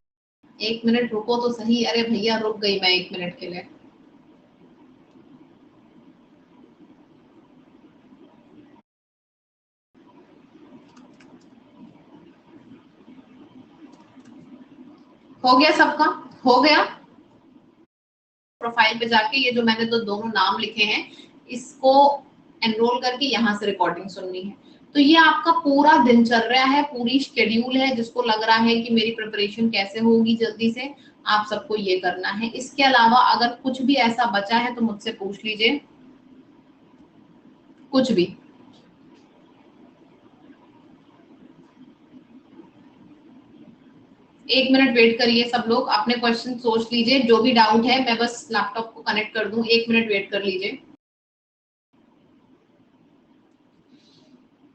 1 मिनट रुको तो सही। अरे भैया रुक गई मैं 1 मिनट के लिए। हो गया सबका? हो गया? प्रोफाइल पे जाके ये जो मैंने तो दोनों नाम लिखे हैं, इसको एनरोल करके यहाँ से रिकॉर्डिंग सुननी है। तो ये आपका पूरा दिनचर्या है, पूरी शेड्यूल है। जिसको लग रहा है कि मेरी प्रिपरेशन कैसे होगी जल्दी से, आप सबको ये करना है। इसके अलावा अगर कुछ भी ऐसा बचा है तो मुझसे पूछ लीजिए, कुछ भी। 1 मिनट वेट करिए, सब लोग अपने क्वेश्चन सोच लीजिए, जो भी डाउट है मैं बस लैपटॉप को कनेक्ट कर दूं। 1 मिनट वेट कर लीजिए।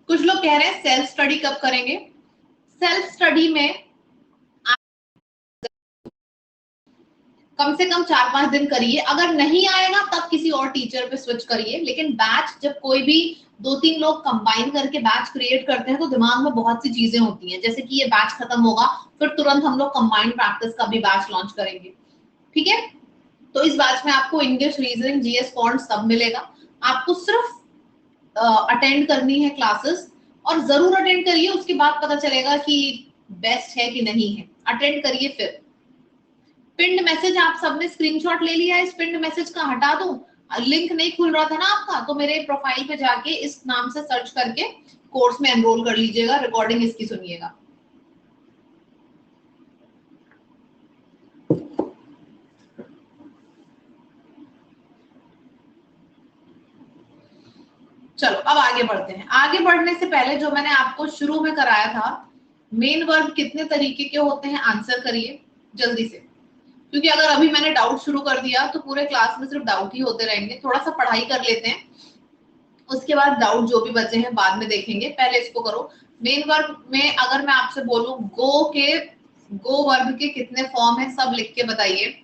कुछ लोग कह रहे हैं सेल्फ स्टडी कब करेंगे? सेल्फ स्टडी में कम से कम 4-5 दिन करिए। अगर नहीं आएगा तब किसी और टीचर पे स्विच करिए। लेकिन बैच, जब कोई भी 2-3 लोग कंबाइन करके बैच क्रिएट करते हैं तो दिमाग में बहुत सी चीजें होती हैं। जैसे कि ये बैच खत्म होगा, फिर तुरंत हम लोग कंबाइंड प्रैक्टिस का भी बैच लॉन्च करेंगे। ठीक है, तो इस बैच में आपको इंग्लिश, रीजनिंग, जीएस, कॉन्ट सब मिलेगा। आपको सिर्फ अटेंड करनी है क्लासेस, और जरूर अटेंड करिए, उसके बाद पता चलेगा कि बेस्ट है कि नहीं है। अटेंड करिए। फिर पिंड मैसेज आप सबने स्क्रीनशॉट ले लिया है, इस पिंड मैसेज का हटा दूं? लिंक नहीं खुल रहा था ना आपका, तो मेरे प्रोफाइल पे जाके इस नाम से सर्च करके कोर्स में एनरोल कर लीजिएगा, रिकॉर्डिंग इसकी सुनिएगा। चलो अब आगे बढ़ते हैं। आगे बढ़ने से पहले जो मैंने आपको शुरू में कराया था, मेन वर्ब कितने तरीके के होते हैं, आंसर करिए जल्दी से, क्योंकि अगर अभी मैंने डाउट शुरू कर दिया तो पूरे क्लास में सिर्फ डाउट ही होते रहेंगे। थोड़ा सा पढ़ाई कर लेते हैं, उसके बाद डाउट जो भी बचे हैं बाद में देखेंगे, पहले इसको करो। मेन वर्ब में अगर मैं आपसे बोलूं गो वर्ब के कितने फॉर्म है, सब लिख के बताइए।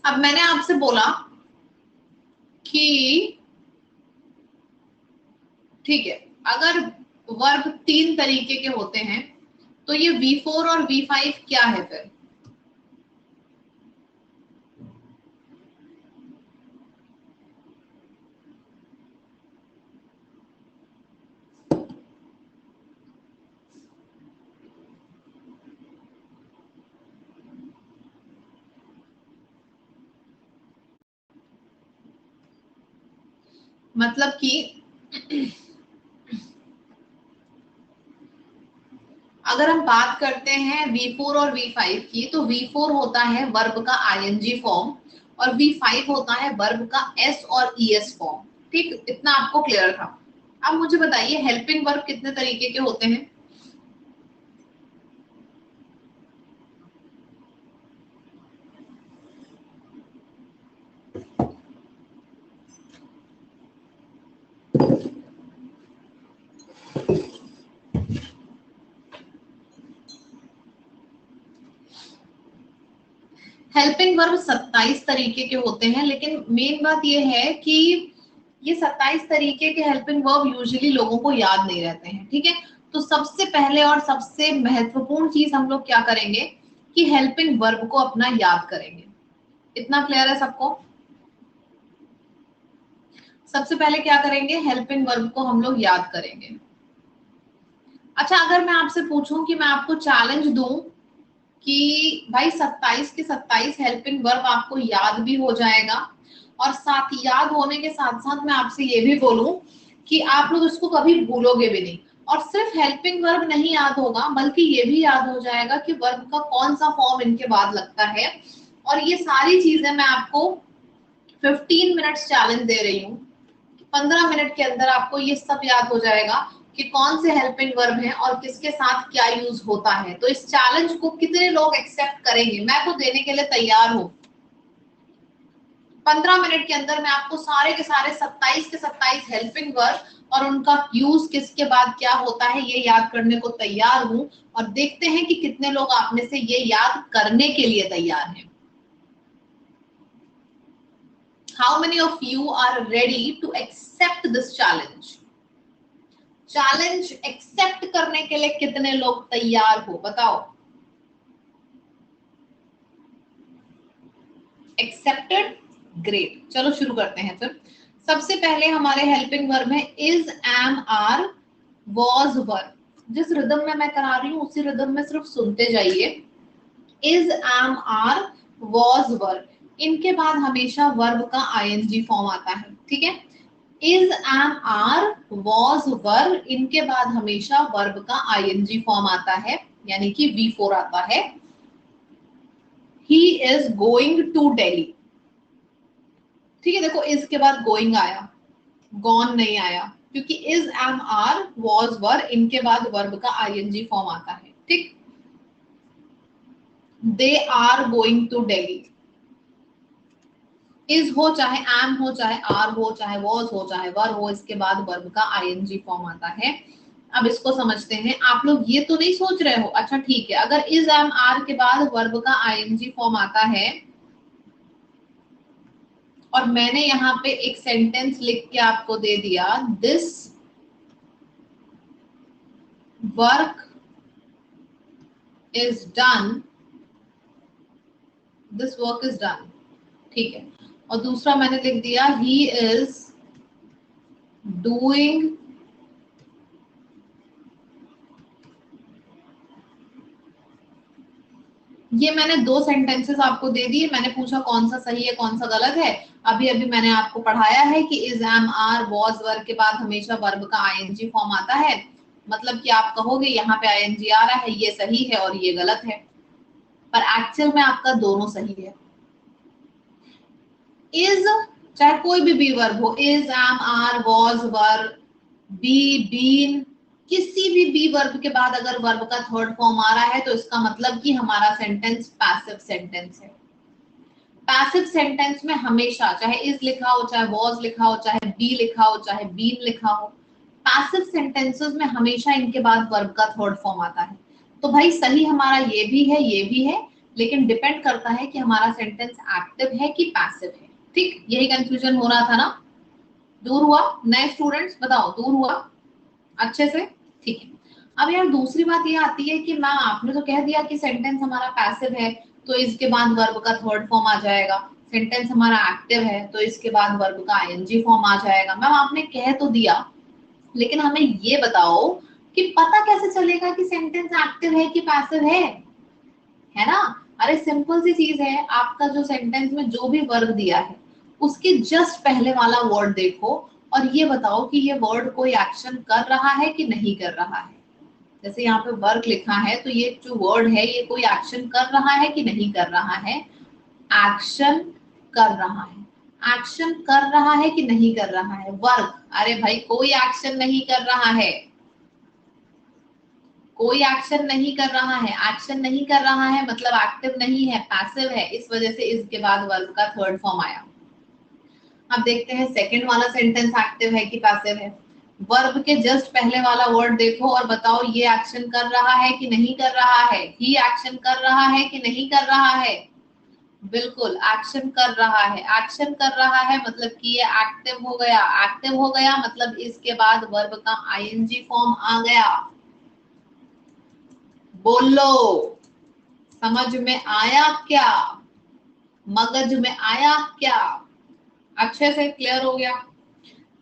अब मैंने आपसे बोला कि ठीक है, अगर वर्ब 3 तरीके के होते हैं तो ये V4 और V5 क्या है फिर? मतलब कि अगर हम बात करते हैं V4 और V5 की, तो V4 होता है वर्ब का ING फॉर्म और V5 होता है वर्ब का S और ES फॉर्म। ठीक, इतना आपको क्लियर था। अब मुझे बताइए हेल्पिंग वर्ब कितने तरीके के होते हैं? हेल्पिंग वर्ब 27 तरीके के होते हैं, लेकिन मेन बात यह है कि ये 27 तरीके के हेल्पिंग वर्ब यूजुअली लोगों को याद नहीं रहते हैं। ठीक है, तो सबसे पहले और सबसे महत्वपूर्ण चीज हम लोग क्या करेंगे कि हेल्पिंग वर्ब को अपना याद करेंगे। इतना क्लियर है सबको? सबसे पहले क्या करेंगे, हेल्पिंग वर्ब को हम लोग याद करेंगे। अच्छा, अगर मैं आपसे पूछूं कि मैं आपको चैलेंज दूं कि भाई 27 के 27 हेल्पिंग वर्ब आपको याद भी हो जाएगा, और साथ याद होने के साथ साथ मैं आपसे ये भी बोलूं कि आप लोग इसको कभी भूलोगे भी नहीं, और सिर्फ हेल्पिंग वर्ब नहीं याद होगा बल्कि ये भी याद हो जाएगा कि वर्ब का कौन सा फॉर्म इनके बाद लगता है। और ये सारी चीजें मैं आपको 15 मिनट्स चैलेंज दे रही हूँ। 15 मिनट के अंदर आपको ये सब याद हो जाएगा कि कौन से हेल्पिंग वर्ब हैं और किसके साथ क्या यूज होता है। तो इस चैलेंज को कितने लोग एक्सेप्ट करेंगे? मैं तो देने के लिए तैयार हूं। 15 मिनट के अंदर मैं आपको सारे के सारे 27 के 27 हेल्पिंग वर्ब और उनका यूज किसके बाद क्या होता है ये याद करने को तैयार हूं, और देखते हैं कि कितने लोग आप में से ये याद करने के लिए तैयार हैं। How many of you are ready to accept this challenge? Challenge accept करने के लिए कितने लोग तैयार हो, बताओ। Accepted, great. चलो शुरू करते हैं फिर। सबसे पहले हमारे हेल्पिंग वर्ब है is, am, are, was verb. जिस रिदम में मैं करा रही हूँ उसी रिदम में सिर्फ सुनते जाइए। Is, am, are, was verb, इनके बाद हमेशा वर्ब का आईएनजी फॉर्म आता है। ठीक है, is, am, are, was verb, इनके बाद हमेशा वर्ब का आईएनजी फॉर्म आता है, यानी कि V4 आता है। He is going to Delhi. ठीक है, देखो इज के बाद गोइंग आया, गॉन नहीं आया, क्योंकि is, am, are, was verb, इनके बाद वर्ब का आईएनजी फॉर्म आता है। ठीक, they are going to Delhi. Is हो चाहे एम हो चाहे आर हो चाहे वॉज हो चाहे वर हो, इसके बाद वर्ब का आईएनजी फॉर्म आता है। अब इसको समझते हैं। आप लोग ये तो नहीं सोच रहे हो, अच्छा ठीक है, अगर इज, एम, आर के बाद वर्ब का आईएनजी फॉर्म आता है और मैंने यहाँ पे एक सेंटेंस लिख के आपको दे दिया, this work is done, this work is done, ठीक है, और दूसरा मैंने लिख दिया ही इज डूइंग ये मैंने 2 सेंटेंसेस आपको दे दिए, मैंने पूछा कौन सा सही है कौन सा गलत है। अभी अभी मैंने आपको पढ़ाया है कि is, am, are, was verb के बाद हमेशा वर्ब का आईएनजी फॉर्म आता है। मतलब कि आप कहोगे यहाँ पे आईएनजी आ रहा है, ये सही है और ये गलत है, पर एक्चुअल में आपका दोनों सही है। इज चाहे कोई भी बी वर्ब हो, is, am, are, was, were, be, been, किसी भी बी वर्ब के बाद अगर वर्ब का थर्ड फॉर्म आ रहा है तो इसका मतलब कि हमारा सेंटेंस पैसिव सेंटेंस है। पैसिव सेंटेंस में हमेशा चाहे इज लिखा हो, चाहे वॉज लिखा हो, चाहे बी लिखा हो, चाहे बीन लिखा हो, पैसिव सेंटेंसेस में हमेशा इनके बाद वर्ब का थर्ड फॉर्म आता है। तो भाई सही हमारा ये भी है, ये भी है, लेकिन डिपेंड करता है कि हमारा सेंटेंस एक्टिव है कि पैसिव है। ठीक, यही कंफ्यूजन हो रहा था ना? दूर हुआ? नए स्टूडेंट्स बताओ, दूर हुआ अच्छे से? ठीक है। अब यार दूसरी बात ये आती है कि मैम आपने तो कह दिया कि सेंटेंस हमारा पैसिव है तो इसके बाद वर्ब का थर्ड फॉर्म आ जाएगा, सेंटेंस हमारा एक्टिव है तो इसके बाद वर्ब का आईएनजी फॉर्म आ जाएगा। मैम आपने कह तो दिया, लेकिन हमें ये बताओ कि पता कैसे चलेगा कि सेंटेंस एक्टिव है कि पैसिव है ना? अरे सिंपल सी चीज है, आपका जो सेंटेंस में जो भी वर्ब दिया है उसके जस्ट पहले वाला वर्ड देखो और ये बताओ कि ये वर्ड कोई एक्शन कर रहा है कि नहीं कर रहा है। जैसे यहाँ पे वर्क लिखा है तो ये जो वर्ड है ये कोई एक्शन कर रहा है कि नहीं कर रहा है? एक्शन कर रहा है। एक्शन कर रहा है कि नहीं कर रहा है? वर्क, अरे भाई कोई एक्शन नहीं कर रहा है, कोई एक्शन नहीं कर रहा है। एक्शन नहीं कर रहा है मतलब एक्टिव नहीं है, पैसिव है, इस वजह से इसके बाद वर्ब का थर्ड फॉर्म आया। अब देखते हैं सेकंड वाला सेंटेंस एक्टिव है कि पैसिव है। वर्ब के जस्ट पहले वाला वर्ड देखो और बताओ ये एक्शन कर रहा है कि नहीं कर रहा है? ही एक्शन कर रहा है कि नहीं कर रहा है? बिल्कुल एक्शन कर रहा है। एक्शन कर रहा है मतलब कि ये एक्टिव हो गया। एक्टिव हो गया मतलब इसके बाद वर्ब का आईएनजी फॉर्म आ गया। बोलो, समझ में आया क्या? मगज में आया क्या? अच्छे से क्लियर हो गया?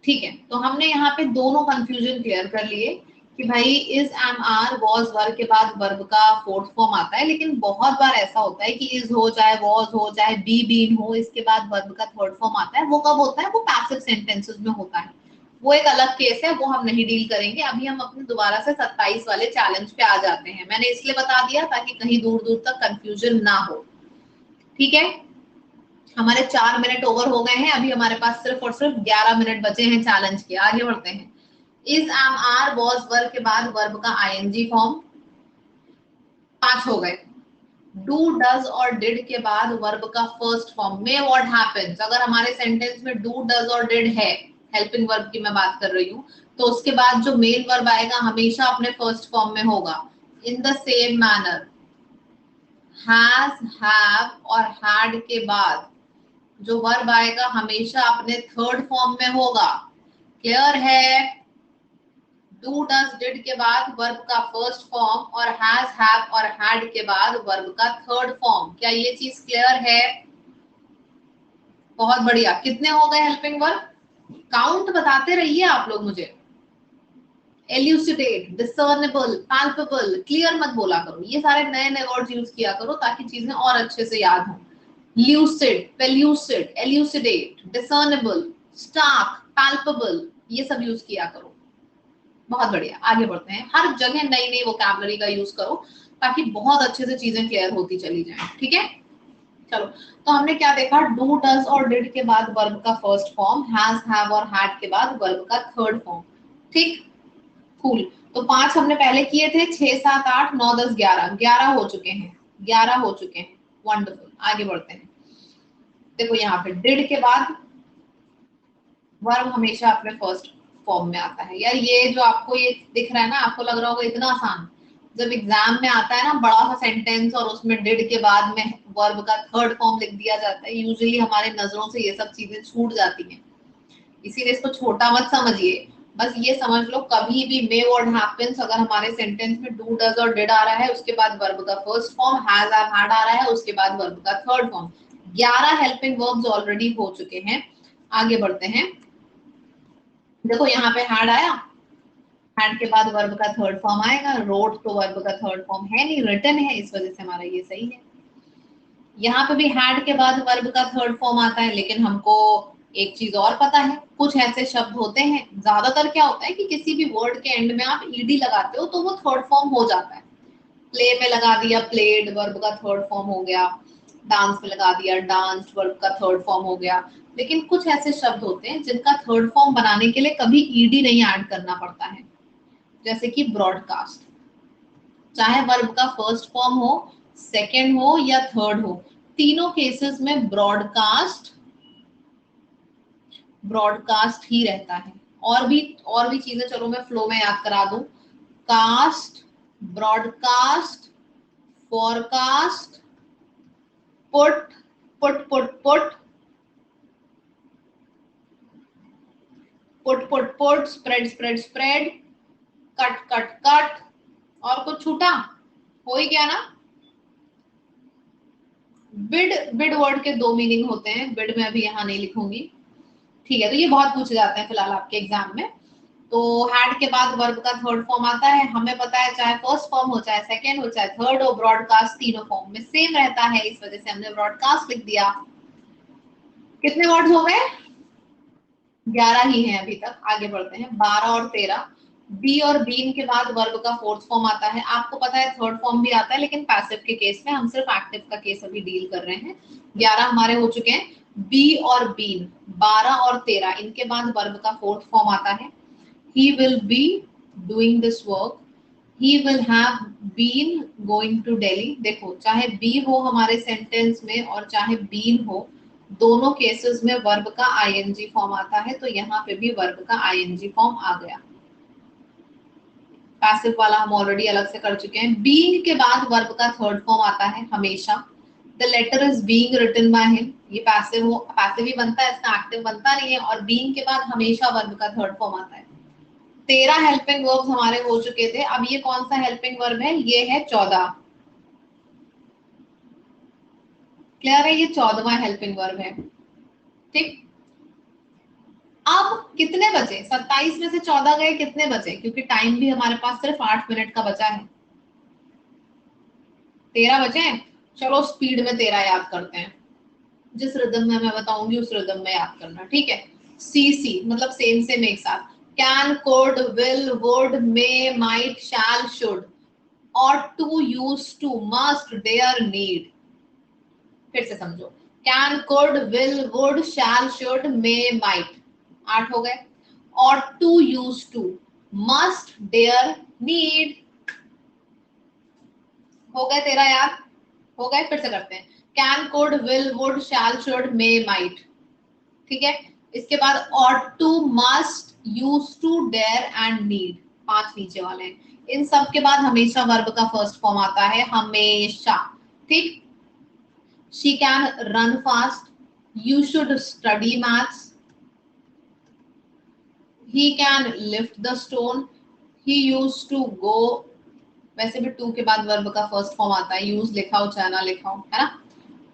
ठीक है, तो हमने यहाँ पे दोनों कंफ्यूजन क्लियर कर लिए कि भाई is, am, are, was verb के बाद वर्ब का फोर्थ फॉर्म आता है, लेकिन बहुत बार ऐसा होता है कि इज हो, चाहे वॉज हो, चाहे बी, बीन हो, इसके बाद वर्ब का थर्ड फॉर्म आता है। वो कब होता है? वो पैसिव सेंटेंसेस में होता है, वो एक अलग केस है, वो हम नहीं डील करेंगे। अभी हम अपने दोबारा से 27 वाले चैलेंज पे आ जाते हैं। मैंने इसलिए बता दिया ताकि कहीं दूर दूर तक कंफ्यूजन ना हो। ठीक है, हमारे 4 मिनट ओवर हो गए हैं, अभी हमारे पास सिर्फ और सिर्फ 11 मिनट बचे हैं चैलेंज के। आगे बढ़ते हैं। Is, am, are, was verb के बाद वर्ब का आईएनजी फॉर्म 5 हो गए। डू, डज और डिड के बाद वर्ब का फर्स्ट फॉर्म में व्हाट हैपेंस? अगर हमारे सेंटेंस में डू, डज और डिड है, हेल्पिंग वर्ब की मैं बात कर रही हूँ, तो उसके बाद जो मेन वर्ब आएगा हमेशा अपने फर्स्ट फॉर्म में होगा। In the same manner has, have और हैड के बाद जो वर्ब आएगा हमेशा अपने थर्ड फॉर्म में होगा। क्लियर है? डू, डज, डिड के बाद वर्ब का फर्स्ट फॉर्म और हैज, हैव और हैड के बाद वर्ब का थर्ड फॉर्म। क्या ये चीज क्लियर है? बहुत बढ़िया। कितने हो गए हेल्पिंग वर्ब? काउंट बताते रहिए आप लोग मुझे। एल्यूसिडेट, डिसर्नेबल, पैल्पेबल, क्लियर मत बोला करो, ये सारे नए नए वर्ड्स यूज किया करो ताकि चीजें और अच्छे से याद हो। ल्यूसिड, पेल्यूसिड, एल्यूसिडेट, डिसर्नेबल, स्टार्क, पैल्पेबल, ये सब यूज किया करो। बहुत बढ़िया, आगे बढ़ते हैं। हर जगह नई नई वोकैबुलरी का यूज करो ताकि बहुत अच्छे से चीजें क्लियर होती चली जाएं। ठीक है, चलो। तो हमने क्या देखा? डू, डज और डिड के बाद वर्ब का फर्स्ट फॉर्म, हैज, हैव और हैड के बाद वर्ब का थर्ड फॉर्म। ठीक, कूल। तो 5 हमने पहले किए थे, 6, 7, 8, 9, 10, 11, 11 हो चुके हैं, 11 हो चुके हैं। वंडरफुल, आगे बढ़ते हैं। देखो यहाँ पे डिड के बाद वर्ब हमेशा अपने फर्स्ट फॉर्म में आता है। यार ये जो आपको ये दिख रहा है ना, आपको लग रहा होगा इतना आसान, जब एग्जाम में आता है ना बड़ा सा सेंटेंस और उसमें डिड के बाद में वर्ब का थर्ड फॉर्म लिख दिया जाता है, यूजुअली हमारे नजरों से ये सब चीजें छूट जाती हैं, इसीलिए इसको छोटा मत समझिए। बस ये समझ लो कभी भी मे व्हाट हैपेंस अगर हमारे सेंटेंस में डू, डज और डिड आ रहा है उसके बाद वर्ब का first form, has, have, had आ रहा है उसके बाद वर्ब का third form. 11 helping verbs already हो चुके हैं। आगे बढ़ते हैं। देखो यहाँ पे हैड आया, हैड के बाद वर्ब का थर्ड फॉर्म आएगा। रोट तो वर्ब का थर्ड फॉर्म है नहीं, रिटन है, इस वजह से हमारा ये सही है। यहाँ पे भी हैड के बाद वर्ब का थर्ड फॉर्म आता है, लेकिन हमको एक चीज और पता है, कुछ ऐसे शब्द होते हैं, ज्यादातर क्या होता है कि किसी भी वर्ड के एंड में आप ईडी लगाते हो तो वो थर्ड फॉर्म हो जाता है। प्ले में लगा दिया प्लेड, वर्ब का थर्ड फॉर्म हो गया। डांस में लगा दिया डांस, वर्ब का थर्ड फॉर्म हो गया। लेकिन कुछ ऐसे शब्द होते हैं जिनका थर्ड फॉर्म बनाने के लिए कभी ईडी नहीं ऐड करना पड़ता है, जैसे कि ब्रॉडकास्ट। चाहे वर्ब का फर्स्ट फॉर्म हो, सेकेंड हो या थर्ड हो, तीनों केसेस में ब्रॉडकास्ट ब्रॉडकास्ट ही रहता है। और भी चीजें चलो मैं फ्लो में याद करा दूं। Cast, broadcast, forecast, put, put, put, spread, cut, और कुछ छूटा? हो ही गया ना। बिड वर्ड के दो मीनिंग होते हैं, बिड में अभी यहाँ नहीं लिखूंगी, ठीक है। तो ये बहुत पूछे जाते हैं फिलहाल आपके एग्जाम में। तो हैड के बाद वर्ब का थर्ड फॉर्म आता है, हमें पता है चाहे फर्स्ट फॉर्म हो, चाहे सेकेंड हो, चाहे थर्ड हो, ब्रॉडकास्ट तीनों फॉर्म में सेम रहता है, इस वजह से हमने ब्रॉडकास्ट लिख दिया। कितने वर्ड्स हो गए? 11 ही हैं अभी तक, आगे बढ़ते हैं। 12 और 13। बी और बीन के बाद वर्ब का फोर्थ फॉर्म आता है, आपको पता है थर्ड फॉर्म भी आता है, लेकिन पैसिव के केस में, हम सिर्फ एक्टिव का केस अभी डील कर रहे हैं। 11 हमारे हो चुके हैं। बी और बीन, 12 और 13, इनके बाद वर्ब का फोर्थ फॉर्म आता है। He will be doing this work, he will have been going to Delhi. देखो, चाहे बी हो हमारे सेंटेंस में और चाहे बीन हो, दोनों केसेस में वर्ब का आईएनजी फॉर्म आता है, तो यहाँ पे भी वर्ब का आईएनजी फॉर्म आ गया। पैसिव वाला हम ऑलरेडी अलग से कर चुके हैं। बीइंग के बाद वर्ब का थर्ड फॉर्म आता है हमेशा। The letter is being written by him, ये पैसिव ही बनता है, इसका एक्टिव बनता नहीं है। और बीइंग के बाद हमेशा वर्ब का थर्ड फॉर्म आता है। 13 हेल्पिंग वर्ब्स हमारे हो चुके थे। अब ये कौन सा हेल्पिंग वर्ब है? ये है 14। क्लियर है? ये 14वां हेल्पिंग वर्ब है, ठीक। अब कितने बचे? 27 में से 14 गए, कितने बचे? क्योंकि टाइम भी हमारे पास सिर्फ 8 मिनट का बचा है। 13 बचे हैं। चलो स्पीड में 13 याद करते हैं, जिस रिदम में मैं बताऊंगी उस रिदम में याद करना, ठीक है। सी सी मतलब सेम एक साथ। Can, could, will, would, may, might, shall, should, ought to, used to, must, dare, need। फिर से समझो। Can, could, will, would, shall, should, may, might, 8 हो गए। ought to, used to, must, dare, need, हो गए 13 याद? हो गए? फिर से करते हैं। Can, could, will, would, shall, should, may, might, ठीक है। इसके बाद ought to, must, used to, dare and need, 5 नीचे वाले हैं। इन सब के बाद हमेशा वर्ब का फर्स्ट फॉर्म आता है, हमेशा, ठीक। she can run fast, you should study maths, he can lift the stone, he used to go। वैसे भी टू के बाद वर्ब का फर्स्ट फॉर्म आता है, यूज लिखा हो चाहे ना लिखा हो, है ना।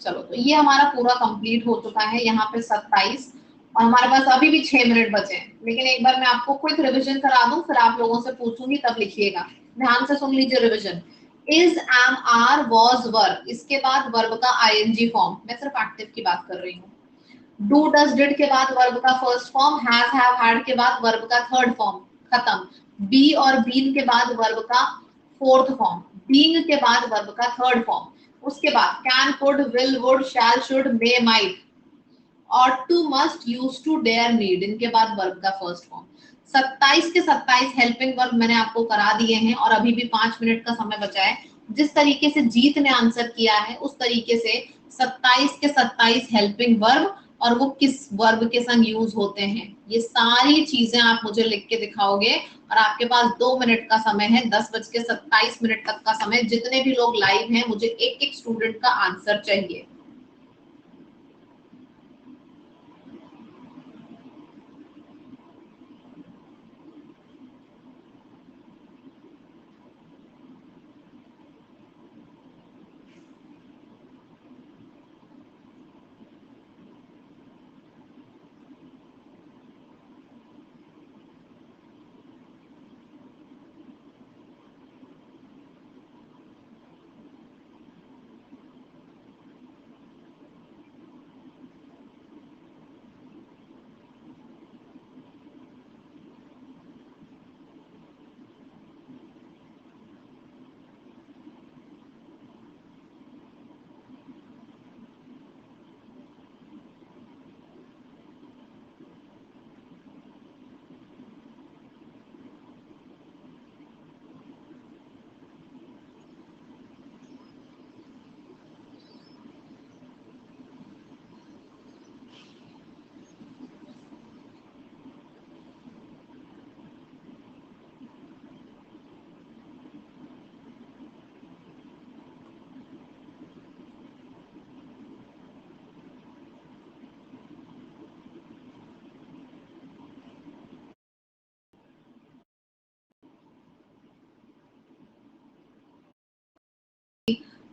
चलो, तो ये हमारा पूरा कंप्लीट हो चुका है, यहाँ पे 27। और हमारे पास अभी भी 6 मिनट बचे हैं। लेकिन एक बार मैं आपको क्विक रिवीजन करा दूं, फिर आप लोगों से पूछूंगी, तब लिखिएगा। ध्यान से सुन लीजिए revision. Is, am, are, was, were, इसके बाद वर्ब का आईएनजी फॉर्म, मैं सिर्फ एक्टिव की बात कर रही हूँ। डू, डज, डिड के बाद वर्ब का first form, has, have, had के बाद वर्ब का थर्ड फॉर्म, खत्म। बी और बीन के बाद वर्ब का फोर्थ फॉर्म, बीइंग के बाद वर्ब का थर्ड फॉर्म। उसके बाद can, could, will, would, shall, should, may, might, ought to, must, used to, dare, need, इनके बाद वर्ब का फर्स्ट फॉर्म। 27 के 27 हेल्पिंग वर्ब मैंने आपको करा दिए हैं, और अभी भी 5 मिनट का समय बचा है। जिस तरीके से जीत ने आंसर किया है, उस तरीके से 27 के 27 हेल्पिंग वर्ब और वो किस वर्ब के संग यूज होते हैं, ये सारी चीजें आप मुझे लिख के दिखाओगे। और आपके पास 2 मिनट का समय है, 10:27 तक का समय। जितने भी लोग लाइव हैं, मुझे एक एक स्टूडेंट का आंसर चाहिए।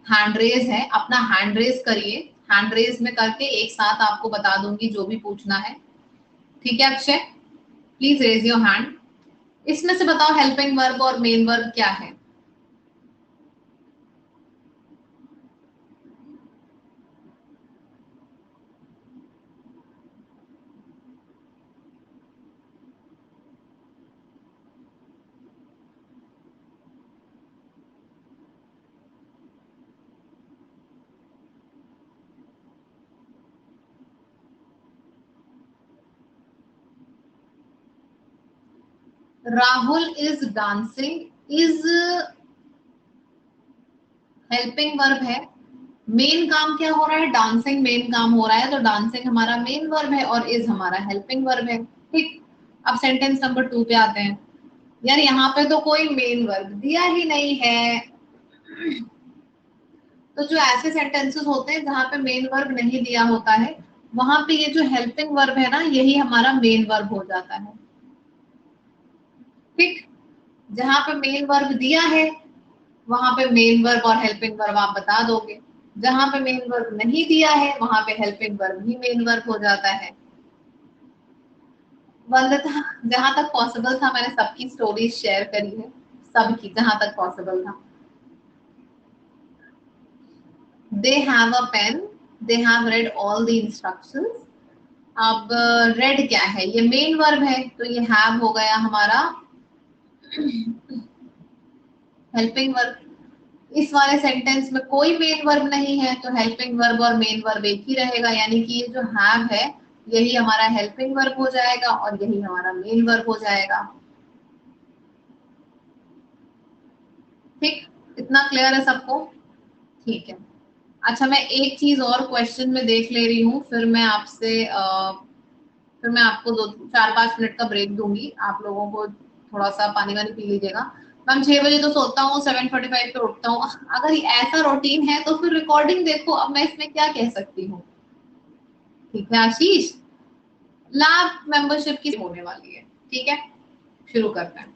हैंड रेज है, अपना हैंड रेज करिए। हैंड रेज में करके एक साथ आपको बता दूंगी जो भी पूछना है। ठीक है Akshay, please raise your hand. इसमें से बताओ हेल्पिंग वर्ब और मेन वर्ब क्या है। Rahul is dancing is helping verb है। मेन काम क्या हो रहा है, डांसिंग मेन काम हो रहा है, तो डांसिंग हमारा मेन वर्ब है और इज हमारा हेल्पिंग वर्ब है। ठीक, अब सेंटेंस नंबर 2 पे आते हैं। यार यहाँ पे तो कोई मेन वर्ब दिया ही नहीं है। तो जो ऐसे सेंटेंसेस होते हैं जहां पे मेन वर्ब नहीं दिया होता है, वहां पे ये जो हेल्पिंग वर्ब है ना, यही हमारा मेन वर्ब हो जाता है। ठीक, जहां पे मेन वर्ब दिया है वहां पे मेन वर्ब और हेल्पिंग वर्ब आप बता दोगे। जहां पे मेन वर्ब नहीं दिया है वहां पे हेल्पिंग वर्ब ही मेन वर्ब हो जाता है। वंदना, जहां तक पॉसिबल था मैंने सबकी स्टोरीज शेयर करी है, सबकी जहां तक पॉसिबल था। They have a pen, they have read all the instructions. अब रेड क्या है, ये मेन वर्ब है, तो ये हैव हो गया हमारा हेल्पिंग वर्ब। इस वाले सेंटेंस में कोई मेन वर्ब नहीं है, तो हेल्पिंग वर्ब और मेन वर्ब एक ही रहेगा, यानी कि ये जो हैव है यही हमारा हेल्पिंग वर्ब हो जाएगा और यही हमारा मेन वर्ब हो जाएगा। ठीक, इतना क्लियर है सबको। ठीक है, अच्छा मैं एक चीज और क्वेश्चन में देख ले रही हूँ, फिर मैं आपको 4-5 मिनट का ब्रेक दूंगी, आप लोगों को थोड़ा सा पानी वानी पी लीजिएगा। मैम 6 बजे तो सोता हूँ, 7:45 पे उठता हूँ। अगर ऐसा रूटीन है तो फिर रिकॉर्डिंग देखो, अब मैं इसमें क्या कह सकती हूँ। ठीक है आशीष, लैब मेंबरशिप की होने वाली है। ठीक है, शुरू करते हैं।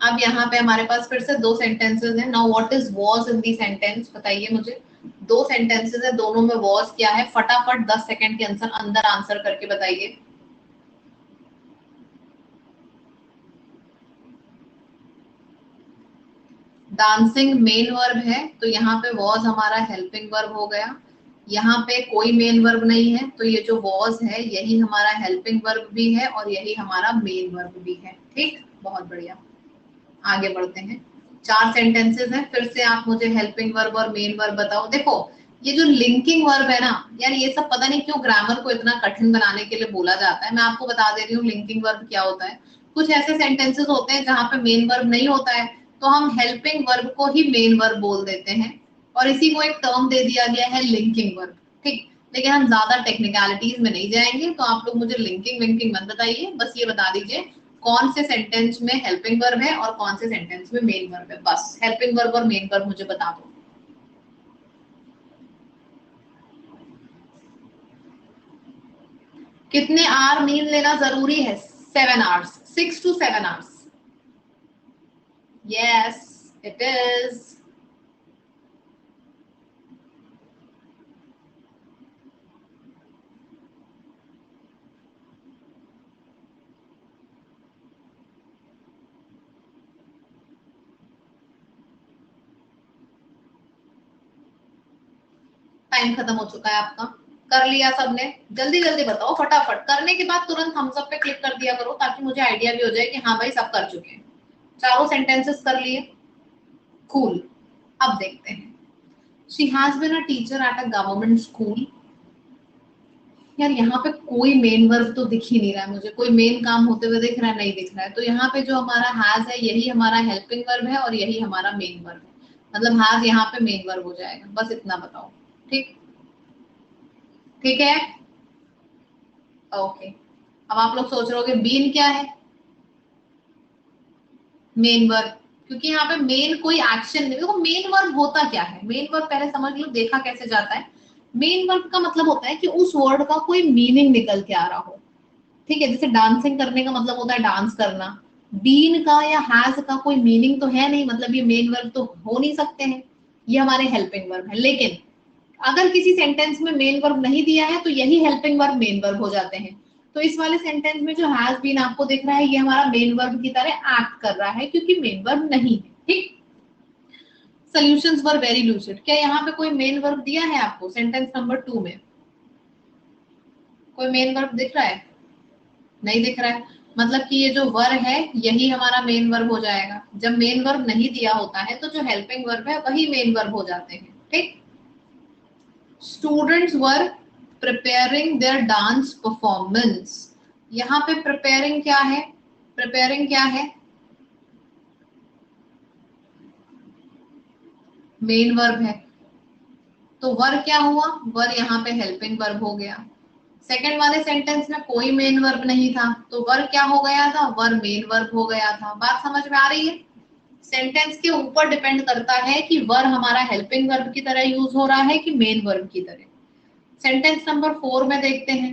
अब यहाँ पे हमारे पास फिर से 2 सेंटेंसेस हैं। Now what is was in the sentence, बताइए मुझे। 2 सेंटेंसेस है, दोनों में वॉज क्या है, फटाफट 10 सेकंड के अंदर आंसर करके बताइए। डांसिंग मेन वर्ब है, तो यहाँ पे वॉज हमारा हेल्पिंग वर्ब हो गया। यहाँ पे कोई मेन वर्ब नहीं है, तो ये जो वॉज है यही हमारा हेल्पिंग वर्ब भी है और यही हमारा मेन वर्ब भी है। ठीक, बहुत बढ़िया, आगे बढ़ते हैं। 4 सेंटेंसेस हैं, फिर से आप मुझे हेल्पिंग वर्ब और मेन वर्ब बताओ। देखो ये जो लिंकिंग वर्ब है ना, यार ये सब पता नहीं क्यों ग्रामर को इतना कठिन बनाने के लिए बोला जाता है। मैं आपको बता दे रही हूँ लिंकिंग वर्ब क्या होता है। कुछ ऐसे सेंटेंसेस होते हैं जहां पे मेन वर्ब नहीं होता है, तो हम हेल्पिंग वर्ब को ही मेन वर्ब बोल देते हैं और इसी को एक टर्म दे दिया गया है लिंकिंग वर्ब। ठीक, लेकिन हम ज्यादा टेक्निकलिटीज में नहीं जाएंगे, तो आप लोग मुझे लिंकिंग विंकिंग मत बताइए, बस ये बता दीजिए कौन से सेंटेंस में हेल्पिंग वर्ब है और कौन से सेंटेंस में मेन वर्ब है। बस हेल्पिंग वर्ब और मेन वर्ब मुझे बता दो। कितने आवर नींद लेना जरूरी है, 7 hours, 6 to 7 hours. Yes it is. Time खत्म हो चुका है आपका, कर लिया सबने, जल्दी जल्दी बताओ फटाफट, करने के बाद तुरंत थम्स अप पे क्लिक कर दिया करो ताकि मुझे आइडिया भी हो जाए कि हाँ भाई सब कर चुके हैं। चारों सेंटेंसेस कर लिए, कूल। अब देखते हैं। She has been a teacher at a government school. यार यहाँ पे कोई मेन वर्ब तो दिख ही नहीं रहा है मुझे, कोई मेन काम होते हुए दिख रहा है, नहीं दिख रहा है, तो यहाँ पे जो हमारा हैज है यही हमारा हेल्पिंग वर्ब है और यही हमारा मेन वर्ब है, मतलब हैज यहाँ पे मेन वर्ब हो जाएगा, बस इतना बताओ। ठीक, ठीक है, ओके। अब आप लोग सोच रहे होगे बीन क्या है, मेन वर्ब, क्योंकि यहाँ पे मेन कोई एक्शन नहीं। देखो मेन वर्ब होता क्या है, मेन वर्ब पहले समझ लो, देखा कैसे जाता है। मेन वर्ब का मतलब होता है कि उस वर्ड का कोई मीनिंग निकल के आ रहा हो। ठीक है, जैसे डांसिंग करने का मतलब होता है डांस करना। बीन का या हैज का कोई मीनिंग तो है नहीं, मतलब ये मेन वर्ब तो हो नहीं सकते हैं। ये हमारे हेल्पिंग वर्ब है। लेकिन अगर किसी सेंटेंस में मेन वर्ब नहीं दिया है तो यही हेल्पिंग वर्ब मेन वर्ब हो जाते हैं। तो इस वाले सेंटेंस में जो हैज बीन आपको दिख रहा है ये हमारा मेन वर्ब की तरह एक्ट कर रहा है क्योंकि मेन वर्ब नहीं है। ठीक, सॉल्यूशंस वर वेरी लूसिड। क्या यहाँ पे कोई मेन वर्ब दिया है आपको सेंटेंस नंबर 2 में? कोई मेन वर्ब दिख रहा है? नहीं दिख रहा है, मतलब कि ये जो वर है यही हमारा मेन वर्ब हो जाएगा। जब मेन वर्ब नहीं दिया होता है तो जो हेल्पिंग वर्ब है वही मेन वर्ब हो जाते हैं। ठीक, students were preparing their dance performance. यहाँ पे प्रिपेयरिंग क्या है? प्रिपेयरिंग क्या है? मेन वर्ब है। तो वर क्या हुआ? वर यहाँ पे हेल्पिंग वर्ब हो गया। सेकंड वाले सेंटेंस में कोई मेन वर्ब नहीं था तो वर क्या हो गया था? वर मेन वर्ब हो गया था। बात समझ में आ रही है? सेंटेंस के ऊपर डिपेंड करता है कि वर हमारा हेल्पिंग वर्ब की तरह यूज हो रहा है कि मेन वर्ब की तरह। सेंटेंस नंबर 4 में देखते हैं,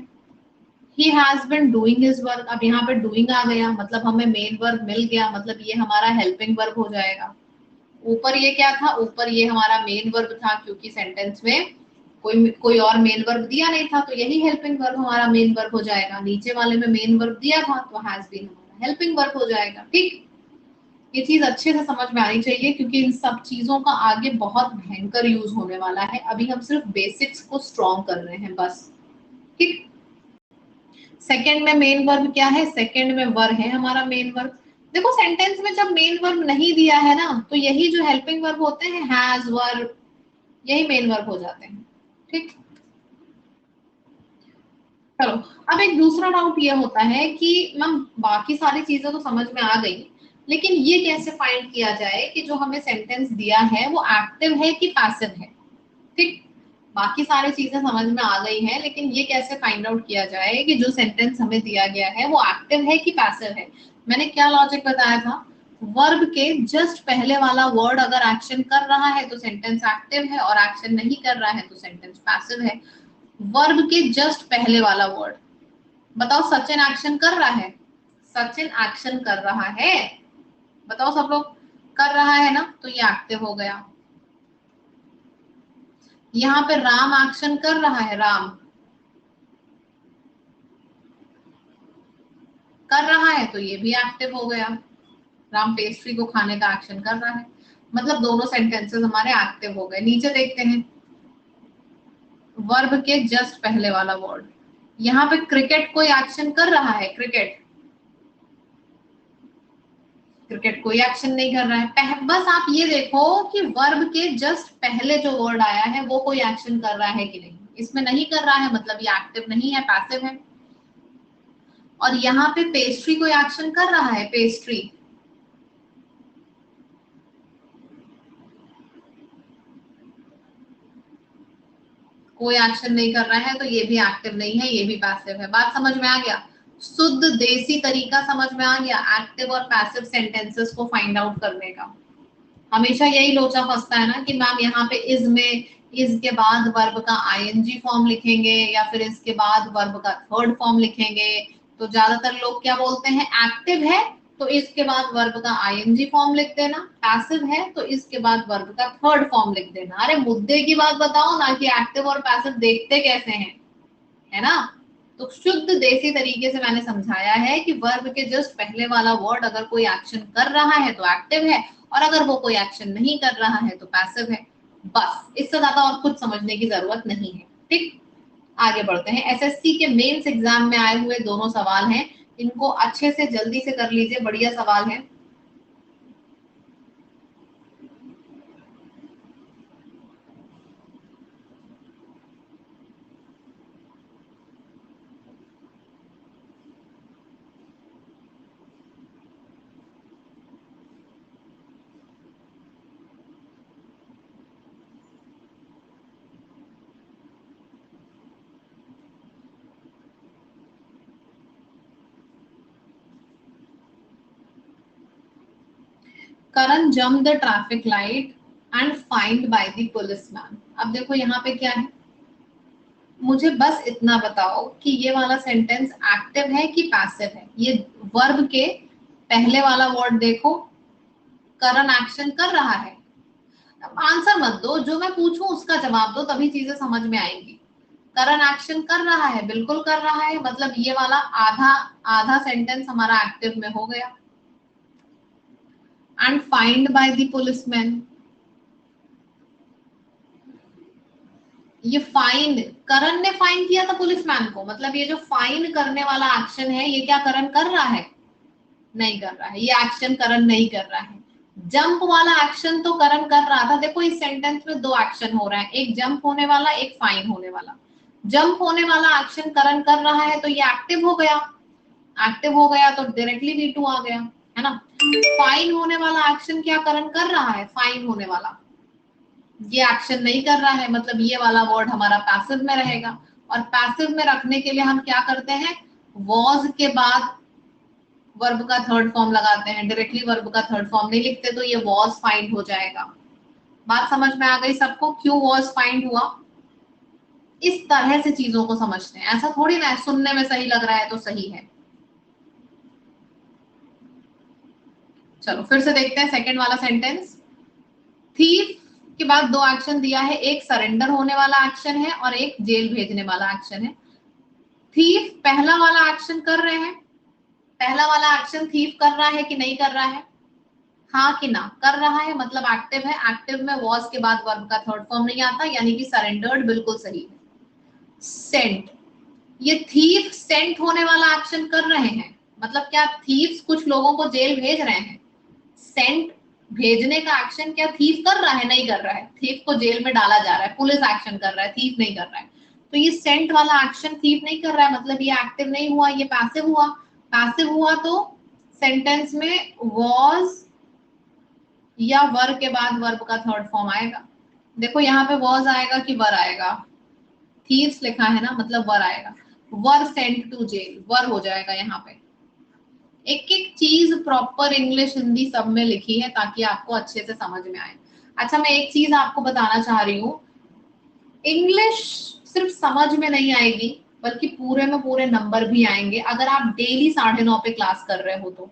he has been doing his work. अब यहाँ पे डूइंग आ गया मतलब हमें मेन वर्ब मिल गया, मतलब ये हमारा हेल्पिंग वर्ब हो जाएगा। ऊपर ये क्या था? ऊपर ये हमारा मेन वर्ब था क्योंकि सेंटेंस में कोई और मेन वर्ब दिया नहीं था तो यही हेल्पिंग वर्ब हमारा मेन वर्ब हो जाएगा। नीचे वाले में मेन वर्ब दिया था तो हैज बीन हमारा हेल्पिंग वर्ब हो जाएगा। ठीक, ये चीज अच्छे से समझ में आनी चाहिए क्योंकि इन सब चीजों का आगे बहुत भयंकर यूज होने वाला है। अभी हम सिर्फ बेसिक्स को स्ट्रॉन्ग कर रहे हैं बस। ठीक, सेकंड में मेन वर्ब क्या है? सेकंड में वर है हमारा मेन वर्ब। देखो सेंटेंस में जब मेन वर्ब नहीं दिया है ना तो यही जो हेल्पिंग वर्ब होते हैं हैज वर यही मेन वर्ब हो जाते हैं। ठीक, चलो अब एक दूसरा डाउट ये होता है कि मैम बाकी सारी चीजें तो समझ में आ गई लेकिन ये कैसे फाइंड किया जाए कि जो हमें सेंटेंस दिया है वो एक्टिव है कि पैसिव है। ठीक, बाकी सारी चीजें समझ में आ गई हैं लेकिन ये कैसे फाइंड आउट किया जाए कि जो सेंटेंस हमें दिया गया है वो एक्टिव है कि पैसिव है। मैंने क्या लॉजिक बताया था? वर्ब के जस्ट पहले वाला वर्ड अगर एक्शन कर रहा है तो सेंटेंस एक्टिव है और एक्शन नहीं कर रहा है तो सेंटेंस पैसिव है। वर्ब के जस्ट पहले वाला वर्ड, बताओ सचिन एक्शन कर रहा है? सचिन एक्शन कर रहा है, बताओ सब लोग, कर रहा है ना, तो ये एक्टिव हो गया। यहाँ पे राम एक्शन कर रहा है, राम कर रहा है तो ये भी एक्टिव हो गया। राम पेस्ट्री को खाने का एक्शन कर रहा है, मतलब दोनों सेंटेंसेस हमारे एक्टिव हो गए। नीचे देखते हैं वर्ब के जस्ट पहले वाला वर्ड, यहाँ पे क्रिकेट कोई एक्शन कर रहा है? क्रिकेट, क्रिकेट कोई एक्शन नहीं कर रहा है। बस आप ये देखो कि वर्ब के जस्ट पहले जो वर्ड आया है वो कोई एक्शन कर रहा है कि नहीं। इसमें नहीं कर रहा है मतलब ये एक्टिव नहीं है, पैसिव है। और यहाँ पे पेस्ट्री कोई एक्शन कर रहा है? पेस्ट्री, कोई एक्शन नहीं कर रहा है तो ये भी एक्टिव नहीं है, ये भी पैसिव है। बात समझ में आ गया? शुद्ध देसी तरीका समझ में आ गया एक्टिव और पैसिव सेंटेंसेस को फाइंड आउट करने का। हमेशा यही लोचा फंसता है ना कि मैम यहाँ पे इज में इज के बाद वर्ब का आईएनजी फॉर्म लिखेंगे या फिर इसके बाद वर्ब का थर्ड फॉर्म लिखेंगे। तो ज्यादातर लोग क्या बोलते हैं, एक्टिव है तो इसके बाद वर्ब का आईएनजी फॉर्म लिख देना, पैसिव है तो इसके बाद वर्ब का थर्ड फॉर्म लिख देना। अरे मुद्दे की बात बताओ ना कि एक्टिव और पैसिव देखते कैसे हैं, है ना? तो शुद्ध देसी तरीके से मैंने समझाया है कि वर्ब के जस्ट पहले वाला वर्ड अगर कोई एक्शन कर रहा है तो एक्टिव है और अगर वो कोई एक्शन नहीं कर रहा है तो पैसिव है। बस इससे ज्यादा और कुछ समझने की जरूरत नहीं है। ठीक, आगे बढ़ते हैं। एसएससी के मेंस एग्जाम में आए हुए दोनों सवाल हैं, इनको अच्छे से जल्दी से कर लीजिए, बढ़िया सवाल है। Karan jump the traffic light and find by the policeman. अब देखो यहाँ पे क्या है, मुझे बस इतना बताओ कि ये वाला सेंटेंस एक्टिव है कि पैसिव है। ये वर्ब के पहले वाला वर्ड देखो, करण एक्शन कर रहा है। आंसर मत दो, जो मैं पूछूं उसका जवाब दो, तभी चीजें समझ में आएंगी। करंट एक्शन कर रहा है, बिल्कुल कर रहा है, मतलब ये वाला आधा आधा सेंटेंस हमारा एक्टिव में हो गया। And find by the policeman, ये फाइन, करण ने फाइन किया था पुलिसमैन को, मतलब ये जो फाइन करने वाला एक्शन है ये क्या करण कर रहा है? नहीं कर रहा है, ये एक्शन करण नहीं कर रहा है। जंप वाला एक्शन तो करण कर रहा था। देखो इस सेंटेंस में दो एक्शन हो रहा है, एक जंप होने वाला, एक फाइन होने वाला। जंप होने वाला एक्शन करण कर रहा है तो ये एक्टिव हो गया, एक्टिव हो गया तो डायरेक्टली V2 आ गया, है ना। फाइन होने वाला एक्शन क्या करण कर रहा है? फाइन होने वाला, ये एक्शन नहीं कर रहा है, मतलब ये वाला वर्ड हमारा पैसिव में रहेगा। और पैसिव में रखने के लिए हम क्या करते हैं? वॉज के बाद वर्ब का थर्ड फॉर्म लगाते हैं, डायरेक्टली वर्ब का थर्ड फॉर्म नहीं लिखते, तो ये वॉज फाइंड हो जाएगा। बात समझ में आ गई सबको, क्यों वॉज फाइंड हुआ? इस तरह से चीजों को समझते हैं, ऐसा थोड़ी ना है सुनने में सही लग रहा है तो सही है। चलो फिर से देखते हैं सेकंड वाला सेंटेंस। थीफ के बाद दो एक्शन दिया है, एक सरेंडर होने वाला एक्शन है और एक जेल भेजने वाला एक्शन है। थीफ पहला वाला एक्शन कर रहे हैं, पहला वाला एक्शन थीफ कर रहा है कि नहीं कर रहा है? हाँ कि ना? कर रहा है, मतलब एक्टिव है। एक्टिव में वॉज के बाद वर्ब का थर्ड फॉर्म नहीं आता, यानी कि सरेंडर्ड बिल्कुल सही है। सेंट, ये थीफ सेंट होने वाला एक्शन कर रहे हैं, मतलब क्या थीव्स कुछ लोगों को जेल भेज रहे हैं। सेंट भेजने का एक्शन क्या थीफ कर रहा है? नहीं कर रहा है, थीफ को जेल में डाला जा रहा है, पुलिस एक्शन कर रहा है, थीफ नहीं कर रहा है। तो ये सेंट वाला एक्शन थीफ नहीं कर रहा है, मतलब ये एक्टिव नहीं हुआ, ये पैसिव हुआ। पैसिव हुआ तो सेंटेंस में वॉज या वर के बाद वर्ब का थर्ड फॉर्म आएगा। देखो यहाँ पे वॉज आएगा कि वर आएगा? थीव्स लिखा है ना, मतलब वर आएगा। वर सेंट टू जेल, वर हो जाएगा यहाँ पे। एक एक चीज प्रॉपर इंग्लिश हिंदी सब में लिखी है ताकि आपको अच्छे से समझ में आए। अच्छा मैं एक चीज आपको बताना चाह रही हूँ, इंग्लिश सिर्फ समझ में नहीं आएगी बल्कि पूरे में पूरे नंबर भी आएंगे अगर आप डेली 9:30 पे क्लास कर रहे हो तो।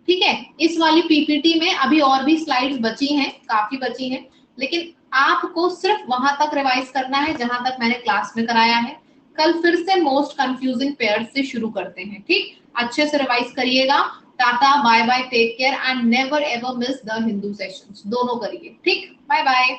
ठीक है, इस वाली पीपीटी में अभी और भी स्लाइड्स बची हैं, काफी बची हैं, लेकिन आपको सिर्फ वहां तक रिवाइज करना है जहां तक मैंने क्लास में कराया है। कल फिर से मोस्ट कंफ्यूजिंग पेयर्स से शुरू करते हैं, ठीक? अच्छे से रिवाइज करिएगा। Tata, bye bye, take care and never ever miss the Hindu sessions, दोनों करिए, ठीक? Bye bye.